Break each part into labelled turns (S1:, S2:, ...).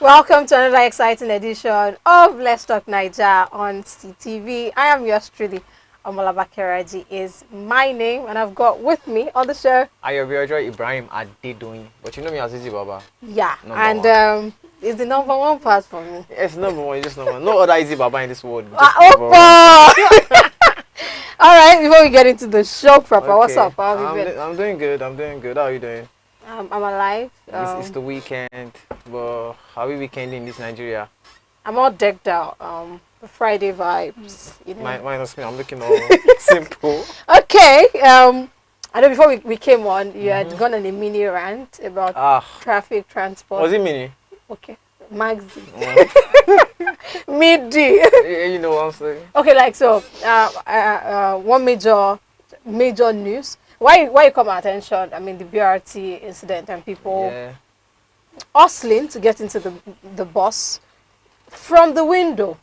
S1: Welcome to another exciting edition of Let's Talk NAIJA on SEETV. I am yours truly, Omolabake is my name, and I've got with me on the show
S2: Ayobiyojo Ibrahim Adedoyin, but you know me as Iizzee Baba.
S1: Yeah,
S2: Number
S1: and it's the number one part for me.
S2: Yes, number one, just number one. No other Iizzee Baba in this world.
S1: Oppa! All right, before we get into the show proper, what's up? How have you been?
S2: I'm doing good. I'm doing good. How are you doing?
S1: I'm alive.
S2: It's the weekend, but how are we weekending in this Nigeria?
S1: I'm all decked out. The Friday vibes. You know.
S2: Minus me, I'm looking all simple.
S1: Okay. I know before we came on, you had gone on a mini rant about traffic transport.
S2: Was it mini?
S1: Okay. Maxi. Midi.
S2: You know what I'm saying?
S1: Okay, like so. One major news. Why you come our attention? I mean, the BRT incident and people hustling to get into the bus from the window.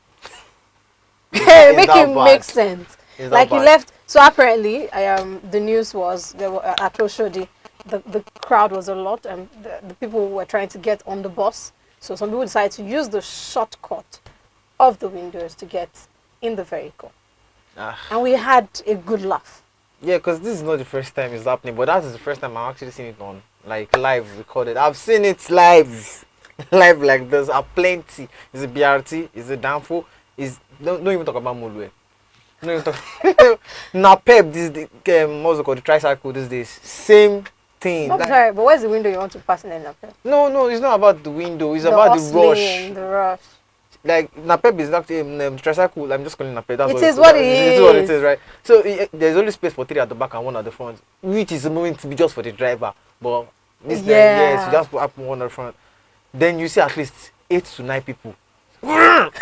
S1: Make it make sense. Like he left. So apparently, the news was there were at Oshodi, the crowd was a lot, and the people were trying to get on the bus. So some people decided to use the shortcut of the windows to get in the vehicle, and we had a good laugh.
S2: Yeah, because this is not the first time it's happening, but that is the first time I've actually seen it on, like, live recorded. I've seen it live. Live, like, there's a plenty. Is it BRT? Is it Danfo? Don't even talk about Mulwe. Don't even talk. Now, Pep, this what's it called, the tricycle these days. Same thing.
S1: I'm sorry, but where's the window you want to pass in the Napep?
S2: No, it's not about the window. It's about the rush.
S1: The rush.
S2: Like, Napep is actually tricycle. I'm just calling Napep. That's
S1: it is what it
S2: is. It is what it is, right? So there's only space for 3 at the back and 1 at the front, which is going to be just for the driver. But this time, yes, you just put up 1 at the front. Then you see at least 8 to 9 people. And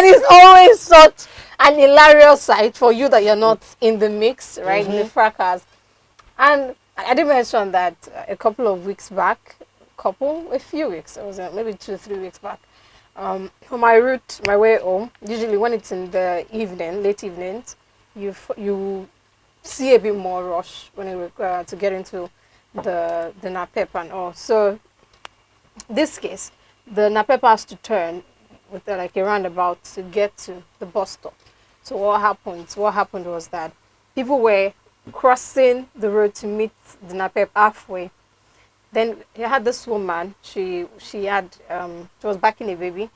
S1: it's always such an hilarious sight for you that you're not in the mix, right? In the fracas. And I did mention that a couple of weeks back. A few weeks, it was maybe 2 or 3 weeks back, on my route, my way home. Usually when it's in the evening, late evenings, you see a bit more rush when you to get into the Napep and all. So this case, the Napep has to turn with like a roundabout to get to the bus stop. So what happened was that people were crossing the road to meet the Napep halfway. Then you had this woman. She was backing a baby.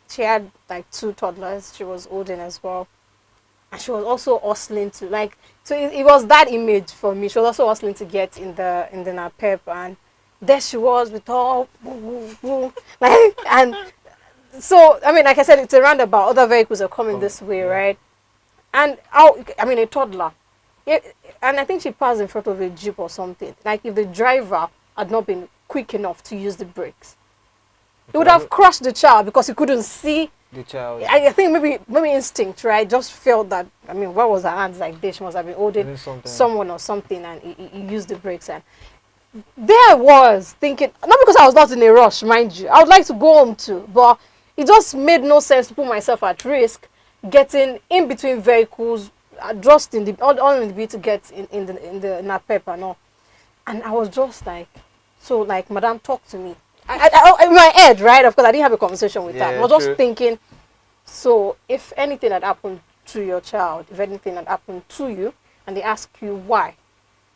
S1: She had like 2 toddlers. She was holding as well, and she was also hustling to like. So it was that image for me. She was also hustling to get in the Napep, and there she was with all like, and so I mean, like I said, it's a roundabout. Other vehicles are coming this way, right? And a toddler. Yeah, and I think she passed in front of a Jeep or something. Like if the driver had not been quick enough to use the brakes, he would have crushed the child because he couldn't see
S2: the child.
S1: I think maybe instinct, right? Just felt that. I mean, what was her hands like this? She must have been holding someone or something, and he used the brakes. And there I was thinking, not because I was not in a rush, mind you. I would like to go home too, but it just made no sense to put myself at risk getting in between vehicles, just in the bit to get in the Napep and all. And I was just like, so like, Madam, talk to me. I in my head, right? Of course, I didn't have a conversation with her. I was just thinking, so if anything had happened to your child, if anything had happened to you, and they ask you why,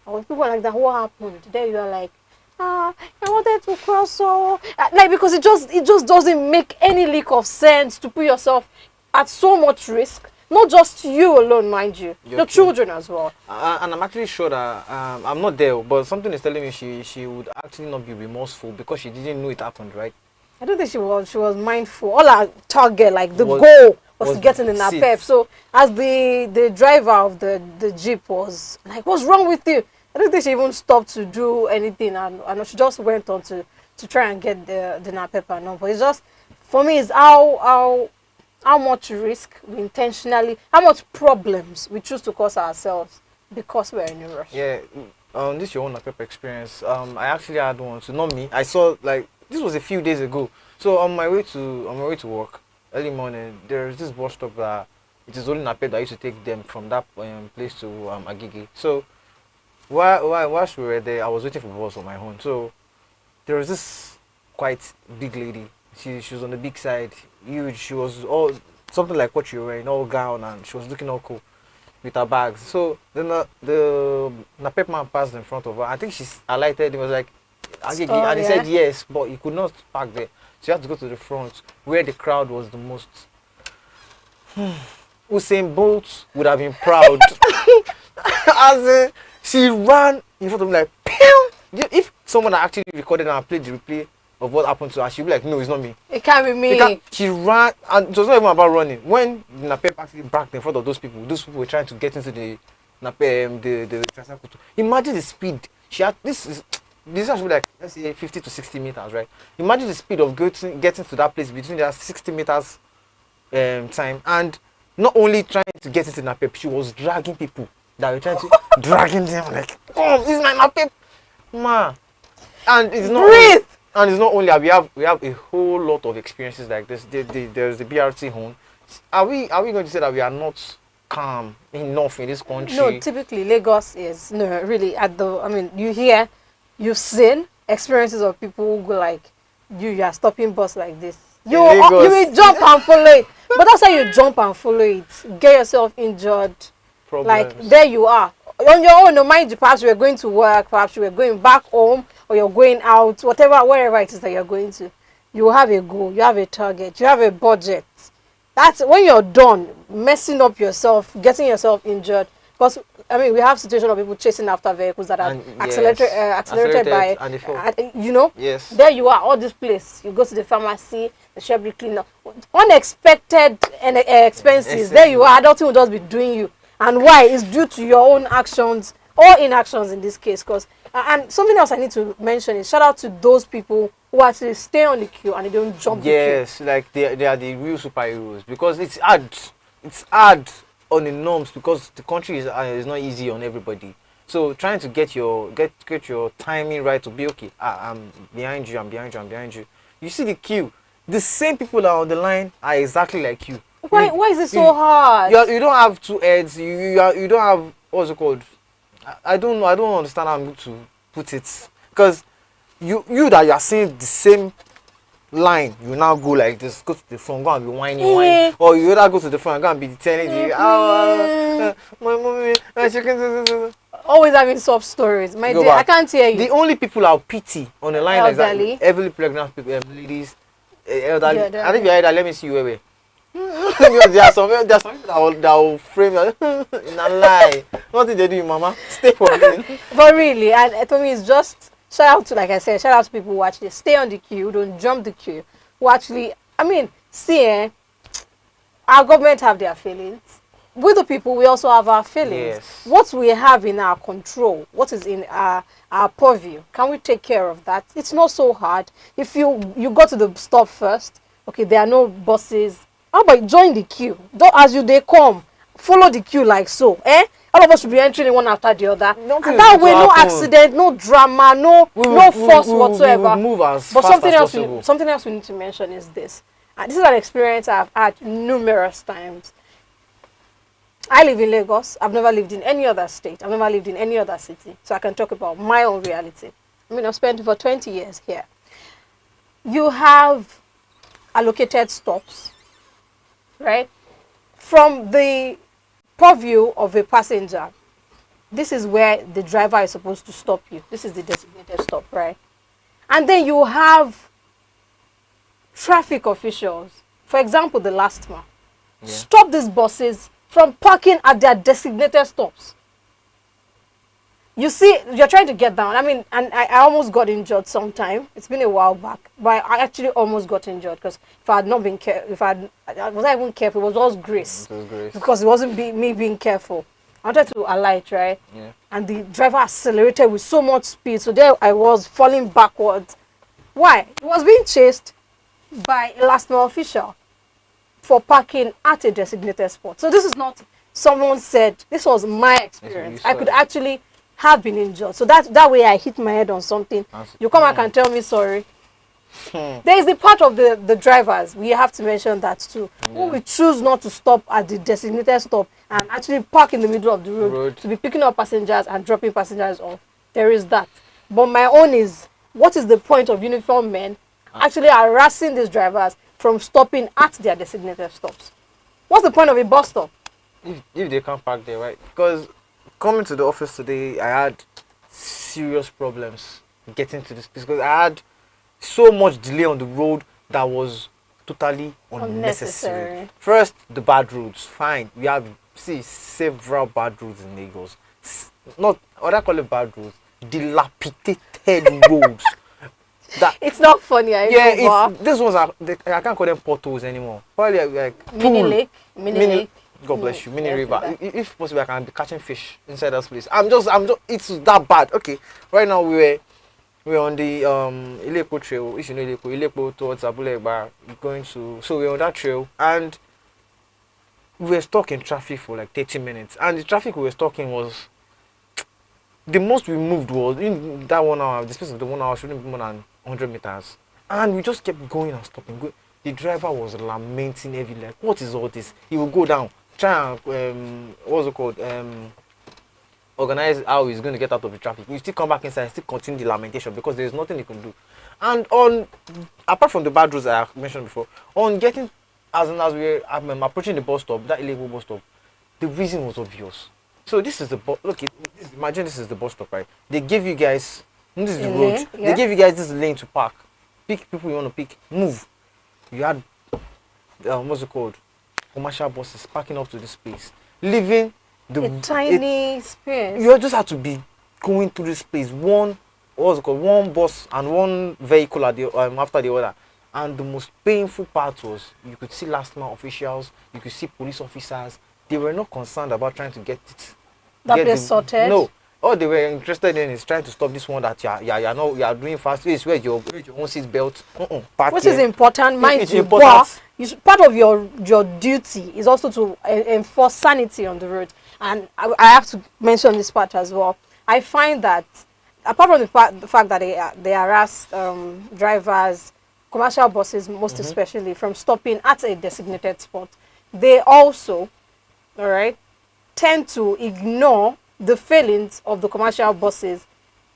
S1: and when people are like that, what happened? Then you are like, I wanted to cross, so like, because it just doesn't make any lick of sense to put yourself at so much risk. Not just you alone, mind you. Your children as well.
S2: And I'm actually sure that I'm not there, but something is telling me she would actually not be remorseful because she didn't know it happened, right?
S1: I don't think she was. She was mindful. All our target, like the goal, was to get in the Napep. So as the driver of the Jeep was like, "What's wrong with you?" I don't think she even stopped to do anything, and she just went on to try and get the Napep and all. But it's just, for me, it's how much risk we intentionally, how much problems we choose to cause ourselves because we're in a rush.
S2: Yeah, this is your own Napep experience. I actually had one. So not me. I saw, like, this was a few days ago. So on my way to work, early morning, there's this bus stop that it is only Napep that used to take them from that place to Agege. So whilst we were there, I was waiting for the bus on my own. So there was this quite big lady. She was on the big side, huge. She was all something like what you were wearing, all gown, and she was looking all cool with her bags. So then the Napep man passed in front of her. I think she alighted. He was like, Agege, and he said yes, but he could not park there. So you had to go to the front where the crowd was the most. Usain Bolt would have been proud. As she ran in front of me like, pew! If someone had actually recorded and played the replay of what happened to her, she'd be like, no, it's not me.
S1: It can't be me.
S2: She ran, and it was not even about running. When Napep actually backed in front of those people were trying to get into the Napep, the Transakutu. Imagine the speed. She had, this has to be like, let's say 50 to 60 meters, right? Imagine the speed of getting to that place between that 60 meters time, and not only trying to get into Napep, she was dragging people that were trying to dragging them like, oh, this is my Napep, ma. And it's not
S1: breathe.
S2: And it's not only we have a whole lot of experiences like this. There's the BRT home. Are we going to say that we are not calm enough in this country?
S1: No, typically Lagos is really at the. I mean, you've seen experiences of people who go like, you are stopping bus like this. You will jump and follow it, but that's how you jump and follow it. Get yourself injured.
S2: Problems.
S1: Like there you are on your own. No, mind you, perhaps you were going to work, perhaps you were going back home, or you're going out, wherever it is that you're going to. You have a goal, you have a target, you have a budget. That's when you're done messing up yourself, getting yourself injured. Because I mean, we have situations of people chasing after vehicles that are accelerated by,
S2: Yes.
S1: There you are, all this place. You go to the pharmacy, the shop be clean up. Unexpected expenses. There you are. Adulting will just be doing you. And why? It's due to your own actions or inactions in this case. Because and something else I need to mention is shout out to those people who actually stay on the queue and they don't jump the queue.
S2: Yes, like they are the real superheroes, because it's hard. It's hard on the norms because the country is not easy on everybody. So trying to get your timing right to be okay. I'm behind you. I'm behind you. You see the queue. The same people that are on the line are exactly like you.
S1: Why is it so hard?
S2: You don't have two heads. You don't have, what's it called? I don't know. I don't understand how I'm going to put it, because you that you are seeing the same line, you now go like this, go to the front, go and be whining, or you either go to the front and go and be telling my mommy,
S1: always having soft stories. My dear, I can't hear you.
S2: The only people I'll pity on the line like that, elderly pregnant people, ladies, elderly. I think you're elderly. Let me see you where. there are some people that will frame you in a lie. What did they do, mama? Stay for me.
S1: But really, and for me, it's just shout out to, like I said, shout out to people who actually stay on the queue, don't jump the queue. Who actually, I mean, see, our government have their feelings. With the people, we also have our feelings.
S2: Yes.
S1: What we have in our control, what is in our purview, can we take care of that? It's not so hard. If you go to the stop first, okay, there are no buses. How about join the queue? As they come, follow the queue like so. All of us should be entering one after the other. And that way, no accident, no drama, no force whatsoever.
S2: We move as
S1: but
S2: fast as possible.
S1: Something else we need to mention is this. And this is an experience I've had numerous times. I live in Lagos. I've never lived in any other state. I've never lived in any other city. So I can talk about my own reality. I mean, I've spent over 20 years here. You have allocated stops, right? From the purview of a passenger, this is where the driver is supposed to stop you. This is the designated stop, right? And then you have traffic officials. For example, the last one. Yeah. Stop these buses from parking at their designated stops. You see, you're trying to get down. I mean, and I almost got injured sometime. It's been a while back, but I actually almost got injured because if I had not been careful, I wasn't even careful, it was just grace.
S2: It was grace.
S1: Because it wasn't me being careful. I wanted to alight, right?
S2: Yeah.
S1: And the driver accelerated with so much speed, so there I was falling backwards. Why? It was being chased by a last mile official for parking at a designated spot. So this is not someone said. This was my experience. I could actually have been injured. So that way I hit my head on something. You come back and tell me sorry. There is the part of the drivers. We have to mention that too. Yeah. Who we choose not to stop at the designated stop and actually park in the middle of the road to be picking up passengers and dropping passengers off. There is that. But my own is, what is the point of uniformed men actually harassing these drivers from stopping at their designated stops. What's the point of a bus stop?
S2: If they can't park there, right? Because coming to the office today, I had serious problems getting to this place because I had so much delay on the road that was totally unnecessary. First, the bad roads. Fine, we have several bad roads in Lagos. Not what I call it bad roads, dilapidated roads. That
S1: it's not funny.
S2: These ones are. I can't call them potholes anymore. Probably like
S1: mini lake.
S2: God bless you, mini river. If possible, I can be catching fish inside that place. I'm just. It's that bad. Okay, right now we're on the Ilepo trail. If you know Ilepo towards Abulegba, going to. So we're on that trail and we were stuck in traffic for like 30 minutes. And the traffic we were stuck in was the most we moved was in that 1 hour. The space of the 1 hour shouldn't be more than 100 meters. And we just kept going and stopping. The driver was lamenting heavily, like, what is all this? He will go down, try and, what's it called? Organize how he's going to get out of the traffic. You still come back inside and still continue the lamentation because there's nothing he can do. And apart from the bad roads I mentioned before, on getting, as we were approaching the bus stop, that illegal bus stop, the reason was obvious. So this is the imagine this is the bus stop, right? They give you guys, this is the road. Yeah. They give you guys this lane to park. Pick people you want to pick, move. You had, what's it called? Commercial buses parking up to this place, leaving
S1: a tiny space.
S2: You just have to be going through this place, one bus and one vehicle at the after the other. And the most painful part was you could see last mile officials, you could see police officers. They were not concerned about trying to get it
S1: sorted.
S2: No, all they were interested in is trying to stop this one that you are doing fast. It's where your own seat belt.
S1: Which is important, mind you. But part of your duty is also to enforce sanity on the road. And I have to mention this part as well. I find that apart from the fact that they harass drivers, commercial buses most especially, from stopping at a designated spot, they also, all right, tend to ignore the failings of the commercial buses,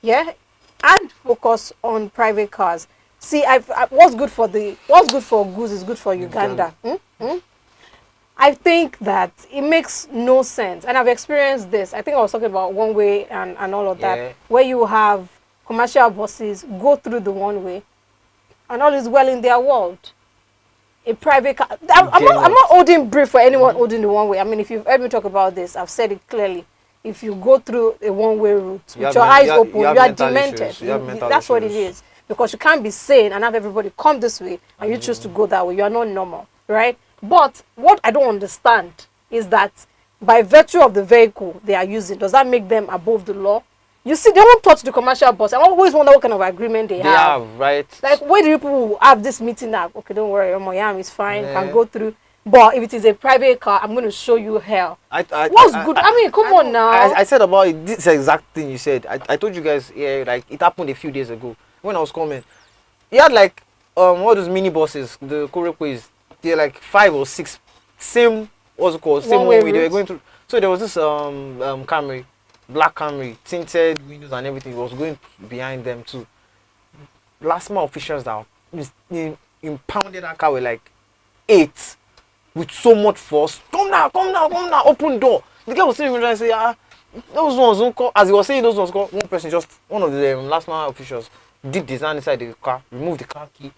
S1: and focus on private cars. See, what's good for goose is good for Uganda. I think that it makes no sense, and I've experienced this. I think I was talking about one way and all of that, where you have commercial buses go through the one way, and all is well in their world. A private car. I'm not holding brief for anyone holding the one way. I mean, if you've heard me talk about this, I've said it clearly. If you go through a one-way route with your eyes open, you are demented. That's what it is. Because you can't be sane and have everybody come this way and you choose to go that way. You are not normal, right? But what I don't understand is that by virtue of the vehicle they are using, does that make them above the law? You see, they won't touch the commercial bus. I always wonder what kind of agreement they have. Right. Like, where do people have this meeting now? Okay, don't worry, Moyam is fine, can go through. But if it is a private car, I'm going to show you hell. What's good? I mean, come on now.
S2: I said about it, this exact thing you said. I told you guys, like, it happened a few days ago when I was coming. He had, like, all those mini buses, the Korekwes. They're like 5 or 6, same, what's it called? Same way they were going through. So there was this Camry. Black Camry, tinted windows and everything was going behind them too. Last mile officials that impounded that car with like 8 with so much force. Come now, open door. The guy was still even trying to say, those ones don't call. As he was saying those ones call, one of the last mile officials did design inside the car, removed the car key.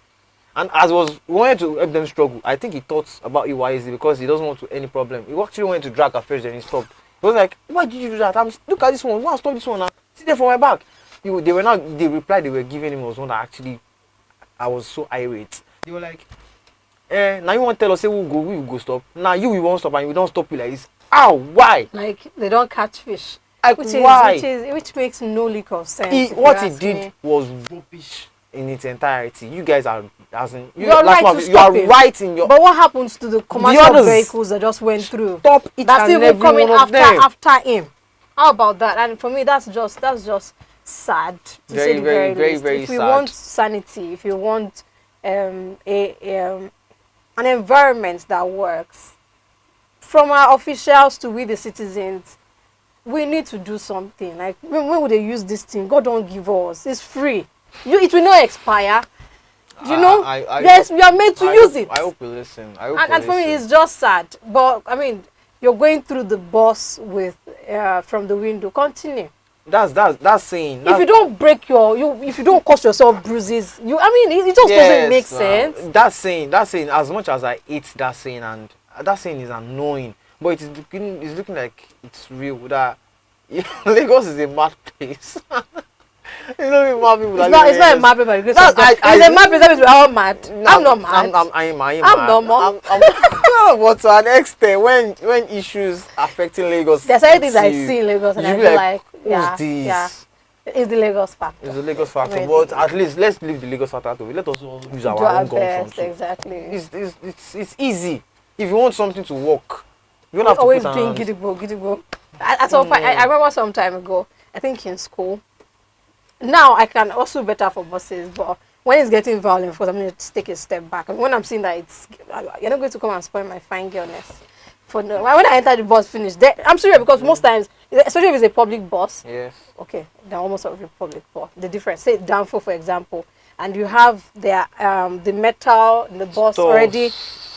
S2: And as we wanted to help them struggle, I think he thought about Iizzee because he doesn't want any problem. He actually wanted to drag her first, then he stopped. He was like, why did you do that? Look at this one. Why stop this one now? Sit there for my back. The reply they were giving him was one that actually, I was so irate. They were like, now you want to tell us, say we will go stop. Now you won't stop and we don't stop you like this. Ow, why?
S1: Like, they don't catch fish.
S2: Like,
S1: which makes no lick of sense.
S2: What he did was rubbish in its entirety. You guys are,
S1: you are right in your. But what happens to the commercial vehicles that just went through?
S2: Stop it. That's even coming
S1: after him. How about that? And for me, that's just sad.
S2: Very sad.
S1: If you want sanity, if you want an environment that works, from our officials to we the citizens, we need to do something. Like, when would they use this thing? God don't give us. It's free. It will not expire. You know, yes, we are made to use it.
S2: I hope you listen.
S1: And for me, it's just sad. But I mean, you're going through the bus with from the window. Continue.
S2: That's saying.
S1: If you don't break if you don't cause yourself bruises, it just doesn't make sense.
S2: That's saying. As much as I hate that saying, and that saying is annoying, but it's looking like it's real. That Lagos is a mad place. It's not people. It's
S1: not a mad place. It's a mad place that we're all mad. I'm not mad.
S2: I'm
S1: normal.
S2: But to an extent, when issues affecting Lagos,
S1: there's certain things I see in Lagos, and I feel like, yeah, it's the Lagos factor.
S2: It's the Lagos factor, but at least let's leave the Lagos factor out of it. Let us use our own guns.
S1: Exactly.
S2: It's easy. If you want something to work, you don't have to
S1: always doing gidigbo. I remember some time ago, I think in school. Now I can also better for buses, but when it's getting violent, of course, I'm going to take a step back. And when I'm seeing that you're not going to come and spoil my fine girlness. When I enter the bus, finish. I'm serious, because most times, especially if it's a public bus.
S2: Yes.
S1: Okay, they're almost every public bus. The difference, say Danfo, for example, and you have the metal in the bus already.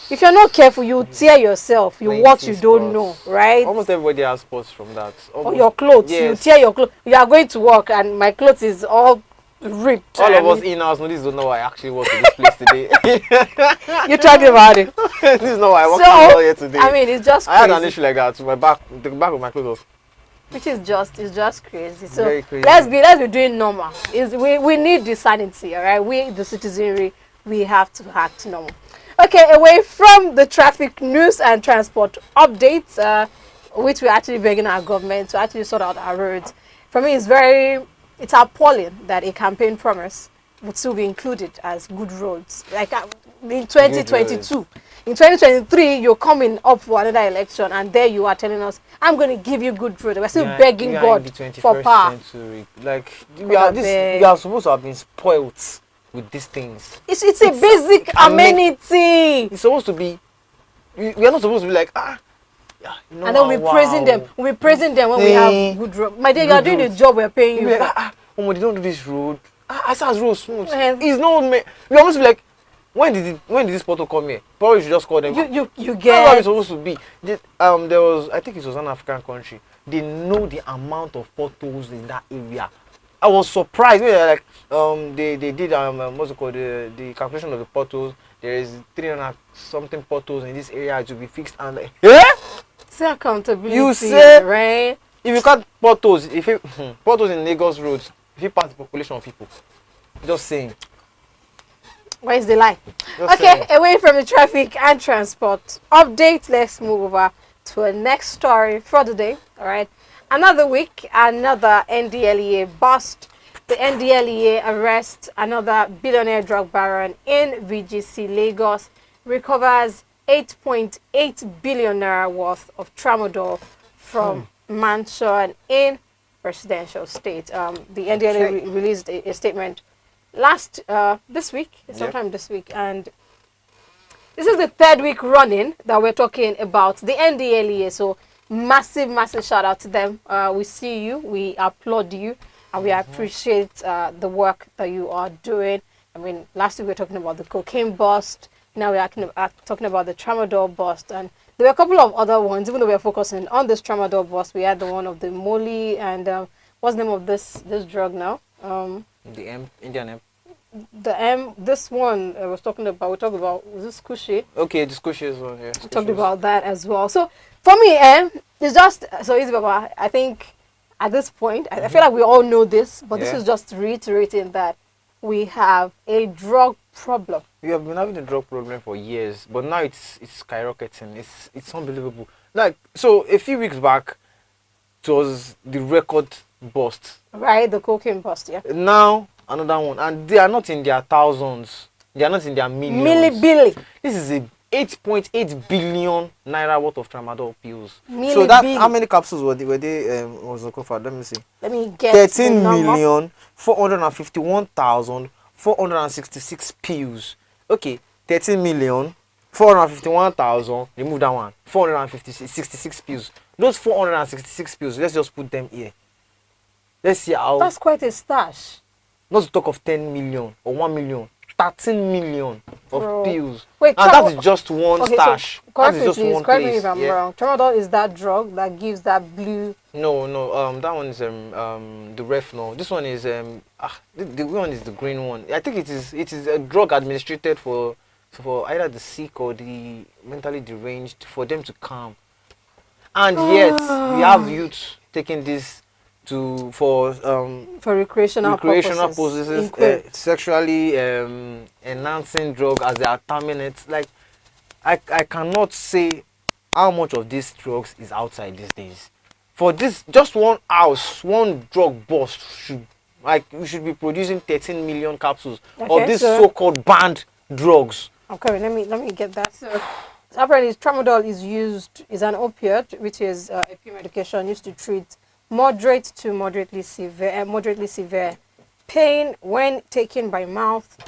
S1: If you're not careful, you tear yourself. You what you don't know, right?
S2: Almost everybody has spots from that.
S1: Or your clothes. Yes. You tear your clothes. You are going to work, and my clothes is all ripped.
S2: All of us in-house know this is not why I actually work in this place today.
S1: You're talking about it.
S2: This is not why I work here today.
S1: I mean, it's just crazy.
S2: I had an issue like that. The back of my clothes.
S1: Which is just crazy. So
S2: very crazy.
S1: let's be doing normal. We need the sanity, all right? We, the citizenry, we have to act normal. Okay, away from the traffic news and transport updates, which we're actually begging our government to actually sort out our roads. For me, it's appalling that a campaign promise would still be included as good roads. Like in 2022. In 2023, you're coming up for another election, and there you are telling us, I'm going to give you good road. We're still begging God for power.
S2: Like, we are supposed to have been spoilt with these things.
S1: It's a basic amenity.
S2: It's supposed to be. We are not supposed to be like,
S1: and then we're praising them. We're praising them when we have good road. My dear, you are doing the job we're paying you.
S2: Like, they don't do this road. I saw road smooth. It's not me. We almost be like, when did this portal come here? Probably should just call them.
S1: You get.
S2: That's how it's supposed to be. There was, I think it was an African country. They know the amount of portals in that area. I was surprised. Like they did what's it called, the calculation of the portals. There is 300 something portals in this area to be fixed, and like,
S1: say accountability.
S2: You say,
S1: right?
S2: If you cut portals, portals in Lagos roads, if you pass the population of people, just saying.
S1: Where is the lie? Okay, away from the traffic and transport update, let's move over to a next story for the day. All right, another week, another NDLEA bust. The NDLEA arrests another billionaire drug baron in VGC Lagos, recovers 8.8 billion naira worth of tramadol from mansion in residential state. The NDLEA released a statement this week, sometime this week, and this is the third week running that we're talking about the NDLEA. So massive shout out to them. We see you, we applaud you, and we appreciate the work that you are doing. I mean, last week we were talking about the cocaine bust. Now we're talking about the tramadol bust, and there were a couple of other ones. Even though we're focusing on this tramadol bust, we had the one of the Molly and what's the name of this drug now?
S2: The Indian M.
S1: This one I was talking about. We talked about, was this Kushi?
S2: Okay, this Kushi is one. Yeah,
S1: we talked about that as well. So for me, it's just so easy, Baba. I think at this point, I feel like we all know this, but this is just reiterating that we have a drug problem.
S2: We have been having a drug problem for years, but now it's skyrocketing. It's unbelievable. Like, so a few weeks back, it was the record bust.
S1: Right, the cocaine bust, yeah.
S2: Now another one, and they are not in their thousands. They are not in their millions.
S1: Milli.
S2: This is a 8.8 billion naira worth of tramadol pills.
S1: So that
S2: how many capsules were they was the cover? Let me see.
S1: Let me get
S2: 13,451,466 pills. Okay, 13,451,000. Remove that one. 466 pills. Those 466 pills, let's just put them here. Let's see how.
S1: That's quite a stash.
S2: Not to talk of 10 million or 1 million. 13 million of
S1: Bro.
S2: pills.
S1: Wait,
S2: And that is just one stash.
S1: So
S2: That
S1: correct
S2: is
S1: me,
S2: just
S1: please.
S2: one
S1: Correct me
S2: place.
S1: if I'm
S2: Yeah.
S1: wrong. Tramadol is that drug that gives that blue.
S2: No, that one is the Refnol. This one is the one is the green one. I think it is a drug administered for either the sick or the mentally deranged, for them to calm. And yet we have youth taking this
S1: For recreational purposes. In
S2: purposes,
S1: quotes.
S2: sexually enhancing drug, as they are terming it. Like, I cannot say how much of these drugs is outside these days. For this, just one house, one drug bust we should be producing 13 million capsules
S1: Okay,
S2: of these
S1: so-
S2: so-called banned drugs.
S1: Okay, let me get that. So apparently tramadol is an opioid, which is a pain medication used to treat moderate to moderately severe pain when taken by mouth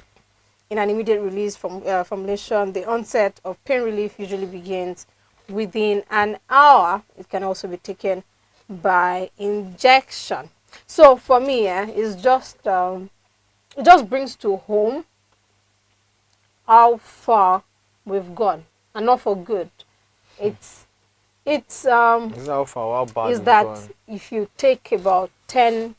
S1: in an immediate release from formulation. The onset of pain relief usually begins within an hour. It can also be taken by injection. So for me, it's just it just brings to home how far we've gone, and not for good. It's
S2: This is how far, how bad
S1: is
S2: it's
S1: that
S2: gone.
S1: if you take about 10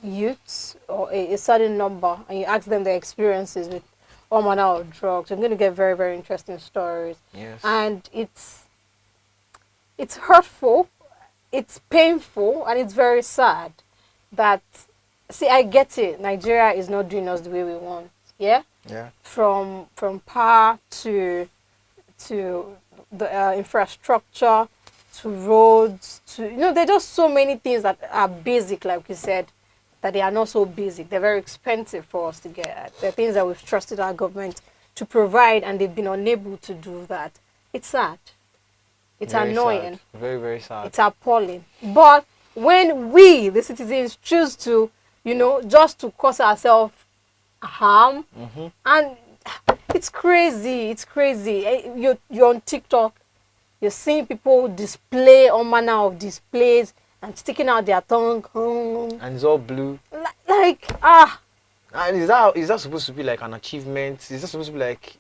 S1: youths or a certain number and you ask them their experiences with all manner of drugs, you're going to get very, very interesting stories.
S2: Yes.
S1: And it's hurtful, it's painful, and it's very sad that, see, I get it, Nigeria is not doing us the way we want. Yeah,
S2: Yeah.
S1: from power to the infrastructure, to roads, to there are just so many things that are basic, like you said, that they are not so basic. They're very expensive for us to get. They're things that we've trusted our government to provide, and they've been unable to do that. It's sad. It's
S2: Very
S1: annoying.
S2: sad. Very, very sad.
S1: It's appalling. But when we, the citizens, choose to, just to cause ourselves harm, and it's crazy. It's crazy. You're on TikTok. You're seeing people display all manner of displays and sticking out their tongue.
S2: And it's all blue. And is that supposed to be like an achievement? Is that supposed to be like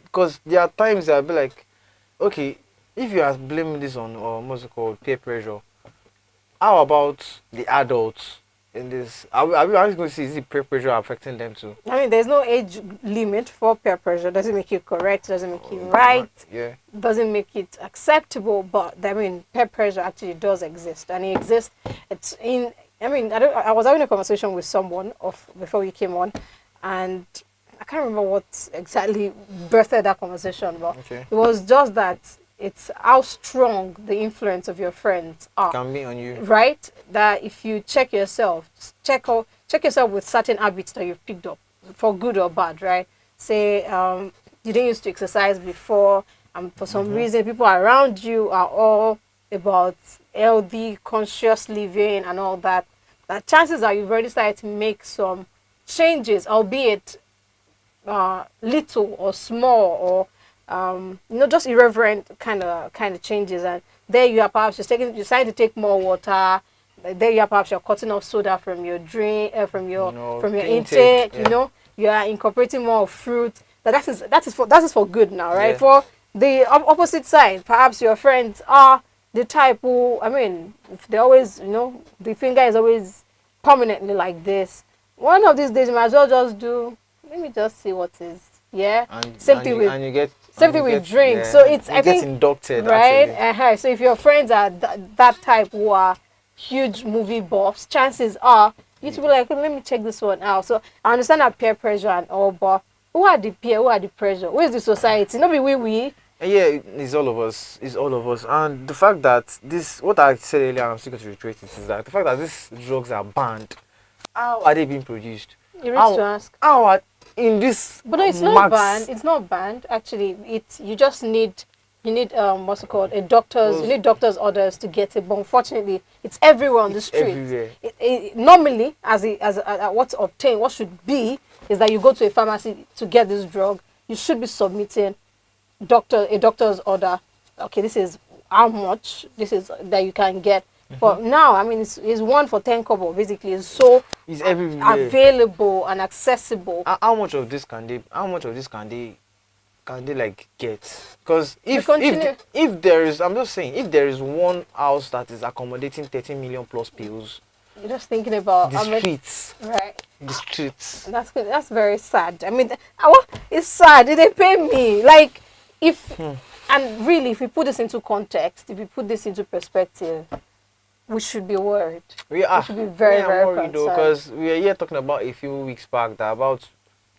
S2: because there are times I'll be like, okay, if you are blaming this on what's it called, peer pressure, how about the adults in this? Are we always going to see, is the peer pressure affecting them too?
S1: I mean, there's no age limit for peer pressure. Doesn't make it correct. Doesn't make it right.
S2: Yeah.
S1: Doesn't make it acceptable. But I mean, peer pressure actually does exist, and it exists. It's in. I mean, I was having a conversation with someone before you came on, and I can't remember what exactly birthed that conversation, but
S2: Okay.
S1: it was just that it's how strong the influence of your friends are.
S2: Can be on you.
S1: Right? That if you check yourself with certain habits that you've picked up, for good or bad, right? Say you didn't used to exercise before, and for some reason people around you are all about healthy, conscious living and all that. That chances are you've already started to make some changes, albeit little or small, or just irreverent kind of changes. And there you are, perhaps you're deciding to take more water. There you are, perhaps you're cutting off soda from your drink, from your intake.
S2: Yeah.
S1: You are incorporating more fruit. That is for good now, right?
S2: Yeah.
S1: For the opposite side, perhaps your friends are the type who, I mean, if they always, the finger is always permanently like this. One of these days, you might as well just do. Let me just see what is. Yeah. Same thing with drinks.
S2: Yeah,
S1: So it's,
S2: you
S1: I
S2: get
S1: think,
S2: inducted,
S1: right?
S2: actually.
S1: So if your friends are that type who are huge movie buffs, chances are you to be like, let me check this one out. So I understand that peer pressure and all, but who are the peer? Who are the pressure? Who is the society? Not be we.
S2: Yeah, it's all of us. It's all of us. And the fact that what I said earlier, I'm still going to reiterate it, is that the fact that these drugs are banned, how are they being produced?
S1: You need to ask.
S2: How are in this?
S1: But no, it's not banned. It's not banned. Actually, you just need what's it called? You need doctor's orders to get it. But unfortunately, it's everywhere on the street.
S2: Everywhere.
S1: Normally, what should be is that you go to a pharmacy to get this drug. You should be submitting a doctor's order. Okay, this is how much this is that you can get. But now, I mean, it's 1 for 10 kobo. Basically, it's so
S2: It's everywhere.
S1: available and accessible.
S2: How much of this can they? How much of this can they like get? Because
S1: continue.
S2: if there is, I'm just saying, if there is one house that is accommodating 13 million plus pills,
S1: You're just thinking about
S2: the streets,
S1: right?
S2: the streets.
S1: That's good. That's very sad. I mean, it's sad. Did they pay me? Like, if and really, if we put this into context, if we put this into perspective, we should be worried. We should be very, very
S2: worried though,
S1: concerned.
S2: because we are here talking about a few weeks back that about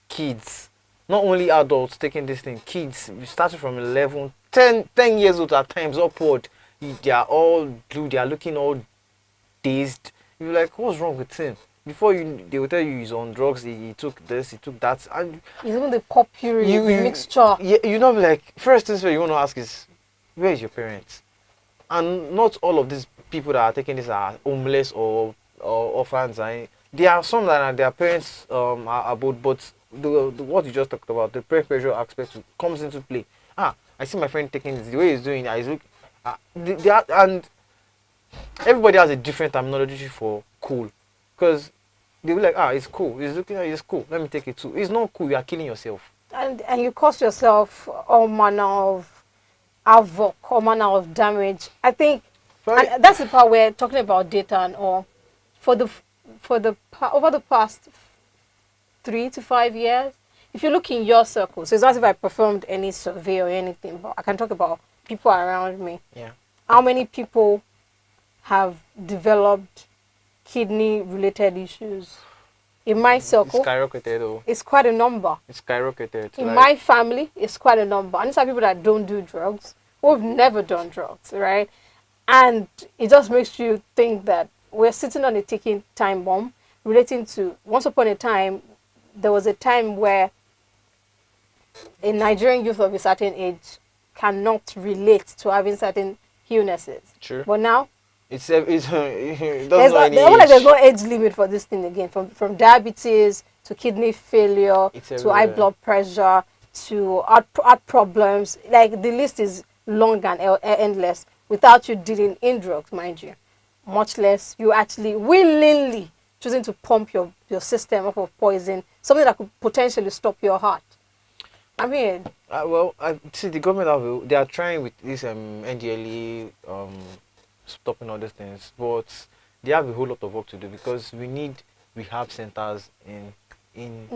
S2: kids, not only adults taking this thing, kids starting from 11, 10 years old at times upward. They are all blue. They are looking all dazed. You're like, what's wrong with him? Before they will tell you he's on drugs. He took this, he took that, and
S1: It's even the potpourri, the mixture.
S2: you know, like first things you want to ask is, where is your parents? And not all of these people that are taking this are homeless or orphans. There are some that are, their parents are abroad, but the what you just talked about, the peer pressure aspect comes into play. I see my friend taking this, the way he's doing it, he's look, and everybody has a different terminology for cool, because they be like, it's cool, he's looking at it, it's cool, let me take it too. It's not cool, you are killing yourself.
S1: And you cause yourself all manner of havoc, all manner of damage. I think, and that's the part where talking about data and all. Over the past 3 to 5 years, if you look in your circle, so it's not as if I performed any survey or anything, but I can talk about people around me.
S2: Yeah.
S1: How many people have developed kidney-related issues? In my circle,
S2: It's skyrocketed though.
S1: it's quite a number.
S2: It's skyrocketed.
S1: In my family, it's quite a number. And these are people that don't do drugs, who've never done drugs, right? And it just makes you think that we're sitting on a ticking time bomb relating to, once upon a time, there was a time where a Nigerian youth of a certain age cannot relate to having certain illnesses.
S2: True.
S1: But now,
S2: it
S1: there's
S2: doesn't
S1: no,
S2: know any
S1: there's
S2: age.
S1: no age limit for this thing again. From diabetes to kidney failure
S2: It's
S1: to high
S2: everywhere.
S1: blood pressure to heart problems. Like, the list is long and endless without you dealing in drugs, mind you. Much less you actually willingly choosing to pump your system up of poison, something that could potentially stop your heart. I mean,
S2: I see the government they are trying with this NDLE stopping all these things, but they have a whole lot of work to do, because we need rehab centers in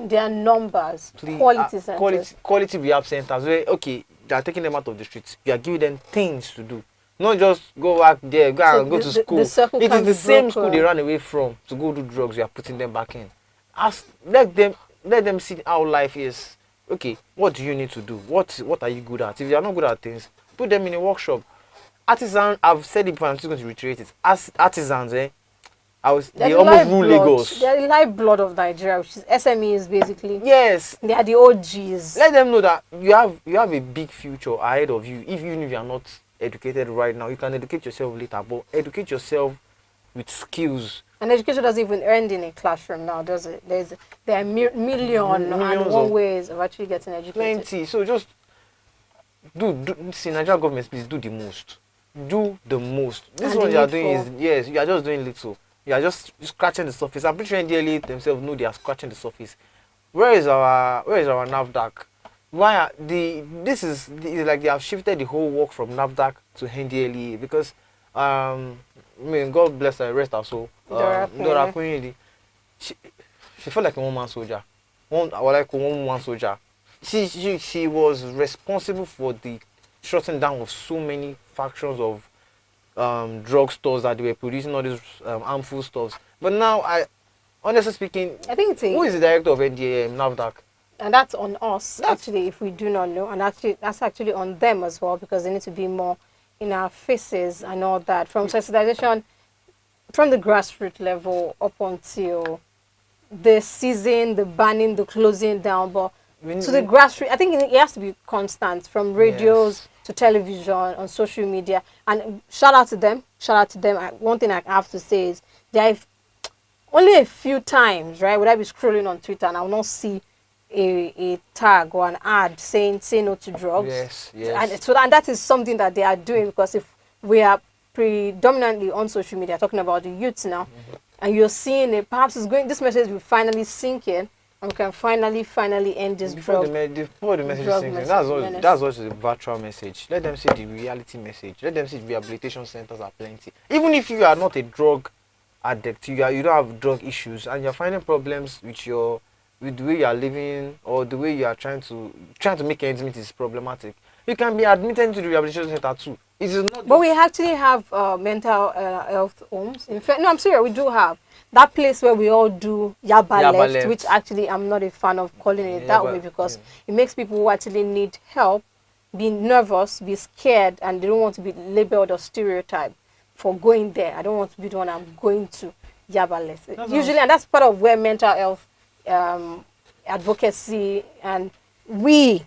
S1: their numbers, quality centers.
S2: quality rehab centers where, okay, they are taking them out of the streets. You are giving them things to do, not just go back there, go to school.
S1: The circle
S2: It
S1: can
S2: is the
S1: be
S2: same
S1: broken.
S2: school they ran away from to go do drugs. You are putting them back in. Let them see how life is. Okay, what do you need to do? What are you good at? If you are not good at things, put them in a workshop. Artisans, I've said it before, I'm just going to reiterate it. As artisans, they almost rule Lagos.
S1: They are the lifeblood of Nigeria, which is SMEs basically.
S2: Yes.
S1: They are the OGs.
S2: Let them know that you have a big future ahead of you. Even if you are not educated right now, you can educate yourself later, but educate yourself with skills.
S1: And education doesn't even end in a classroom now, does it? There are millions and one
S2: of
S1: ways of actually getting educated.
S2: Plenty. So just see, Nigerian government, please do the most. Do the most. This is what you are doing is, yes, you are just doing little. You are just scratching the surface. I'm pretty sure NDLE themselves know they are scratching the surface. Where is our NAFDAC? This is like they have shifted the whole work from NAFDAC to NDLE, because God bless her, rest her soul. Dora Queen, she felt like a one-man soldier. One woman soldier. She was responsible for the shutting down of so many factions of drug stores that they were producing all these harmful stuffs. But now, honestly speaking,
S1: I think
S2: who is the director of NAFDAC?
S1: And that's on us, actually, if we do not know. And actually, that's actually on them as well, because they need to be more in our faces and all that. From sensitization, from the grassroots level up until the seizing, the banning, the closing down. But to the grassroots, I think it has to be constant, from radios to television, on social media. And shout out to them. One thing I have to say is, there are only a few times, right, would I be scrolling on Twitter and I will not see a tag or an ad saying say no to drugs.
S2: Yes.
S1: And that is something that they are doing, because if we are predominantly on social media talking about the youths now, and you're seeing it, perhaps it's going. This message will finally sink in, and we can finally end this
S2: Before
S1: drug.
S2: before the message
S1: drug
S2: sinks in,
S1: message.
S2: that's what the virtual message. Let them see the reality message. Let them see the rehabilitation centers are plenty. Even if you are not a drug addict, you don't have drug issues, and you're finding problems with the way you are living, or the way you are trying to make ends meet is problematic. You can be admitted into the rehabilitation center too. It is not.
S1: But we actually have mental health homes. In fact, no, I'm serious. We do have that place where we all do yaba left, which actually I'm not a fan of calling it that way, because it makes people who actually need help be nervous, be scared, and they don't want to be labeled or stereotyped for going there. I don't want to be the one I'm going to yaba left. Usually, and that's part of where mental health advocacy, and we,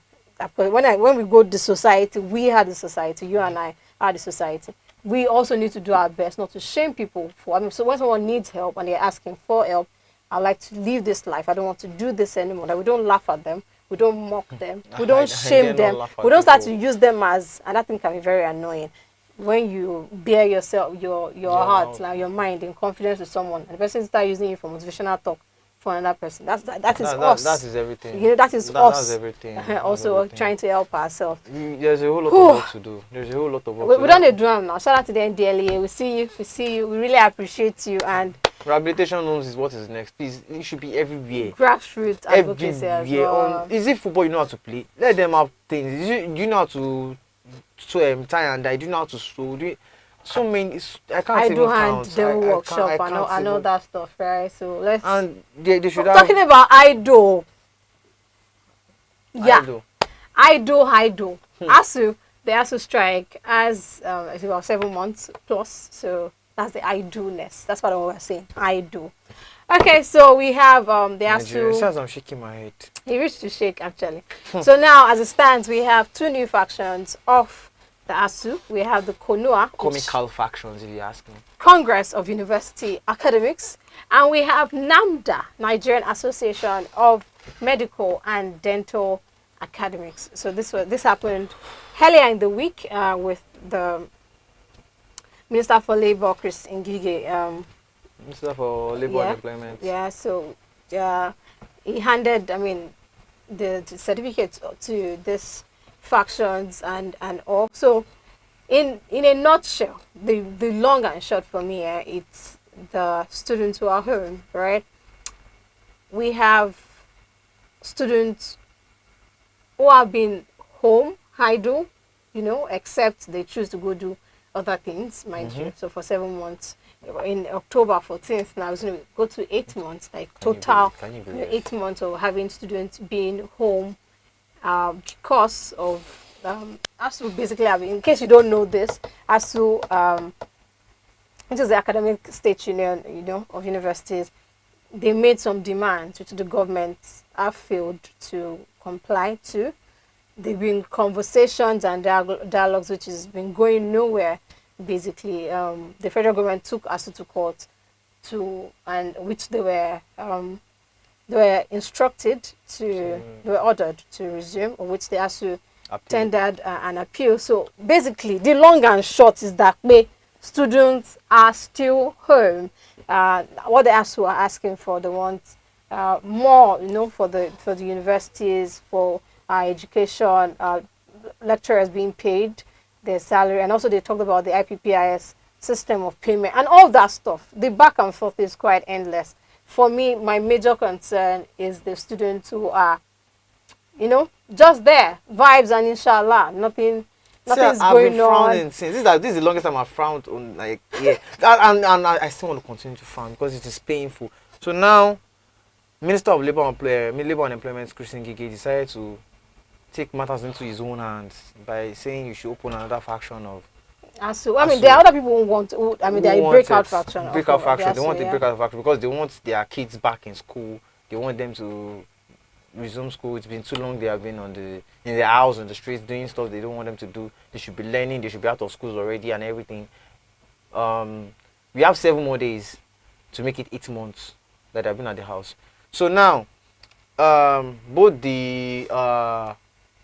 S1: when we go to the society, we are the society. You and I are the society. We also need to do our best not to shame people for. I mean, so when someone needs help and they're asking for help, I like to live this life. I don't want to do this anymore. That we don't laugh at them, we don't mock them, we don't shame them, we don't start to use them as. And that thing can be very annoying. When you bear yourself, your heart, like your mind in confidence with someone, and the person starts using you for motivational talk for another person. That is us.
S2: That is everything.
S1: You know, that is us.
S2: That's everything.
S1: Also
S2: everything.
S1: Trying to help ourselves.
S2: There's a whole lot of work to do. There's a whole lot of work.
S1: We don't need drum now. Shout out to the NDLEA. We see you. We really appreciate you. And
S2: rehabilitation homes is what is next. Please, it should be everywhere.
S1: Grassroots advocacy as well.
S2: Is it football you know how to play? Let them have things. Do you know how to tie and dye? Do you know how to sew? So many. I can't
S1: I
S2: even
S1: do hand
S2: count.
S1: demo workshop. I know
S2: even.
S1: that stuff, right? So let's.
S2: And they should
S1: I'm
S2: have.
S1: talking about idol. Yeah. Idol. ASU, the ASU strike has it's about 7 months plus. So that's the idleness. That's what we're saying. Idol. Okay, so we have the ASU.
S2: It sounds I'm shaking my head.
S1: He reached to shake actually. So now, as it stands, we have 2 new factions of the ASU. We have the KONUA,
S2: Comical factions, if you ask me.
S1: Congress of University Academics, and we have NAMDA, Nigerian Association of Medical and Dental Academics. So this happened earlier in the week with the Minister for Labor, Chris Ngige.
S2: Minister for Labor and Employment.
S1: Yeah. So he handed, the certificates to this factions and all. So in a nutshell, the long and short for me, it's the students who are home, right? We have students who have been home, idle, except they choose to go do other things, mind you. So for 7 months, in October 14th, now it's going to go to 8 months, like total 8 months of having students being home. Because of ASU basically in case you don't know this, ASU which is the Academic State Union, of universities, they made some demands which the government have failed to comply to. There've been conversations and dialogues which has been going nowhere. Basically, the federal government took ASU to court and which they were instructed they were ordered to resume, or which they also tendered an appeal. So basically, the long and short is that students are still home. What the ASU are asking for, they want more, for the universities, for education, lecturers being paid their salary, and also they talked about the IPPIS system of payment and all that stuff. The back and forth is quite endless. For me, my major concern is the students who are, just there, vibes and inshallah, nothing's going on.
S2: Since this is the longest time I've frowned on, and I still want to continue to frown because it is painful. So now, Minister of Labor and Employment, Chris Ngige, decided to take matters into his own hands by saying you should open another faction of.
S1: ASU. There are other people who want. They are a breakout faction.
S2: Breakout faction. They want a breakout faction because they want their kids back in school. They want them to resume school. It's been too long. They have been in their house, on the streets, doing stuff they don't want them to do. They should be learning. They should be out of schools already and everything. We have 7 more days to make it 8 months that I've been at the house. So now, both the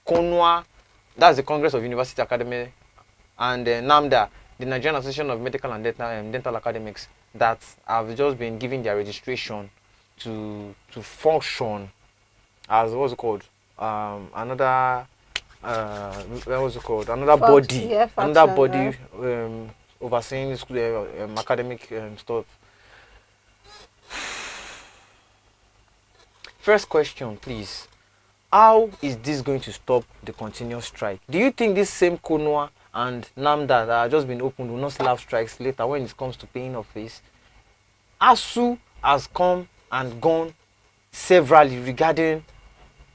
S2: KONUA, that's the Congress of University Academy, and NAMDA, the Nigerian Association of Medical and Dental Academics that have just been given their registration to function as what's it called? Another what's it called? Another body,
S1: Yeah,
S2: another
S1: faction,
S2: body
S1: right?
S2: overseeing academic stuff. First question, please. How is this going to stop the continuous strike? Do you think this same Konwa and NAMDA that have just been opened will not still have strikes later when it comes to paying off fees? ASU has come and gone severally regarding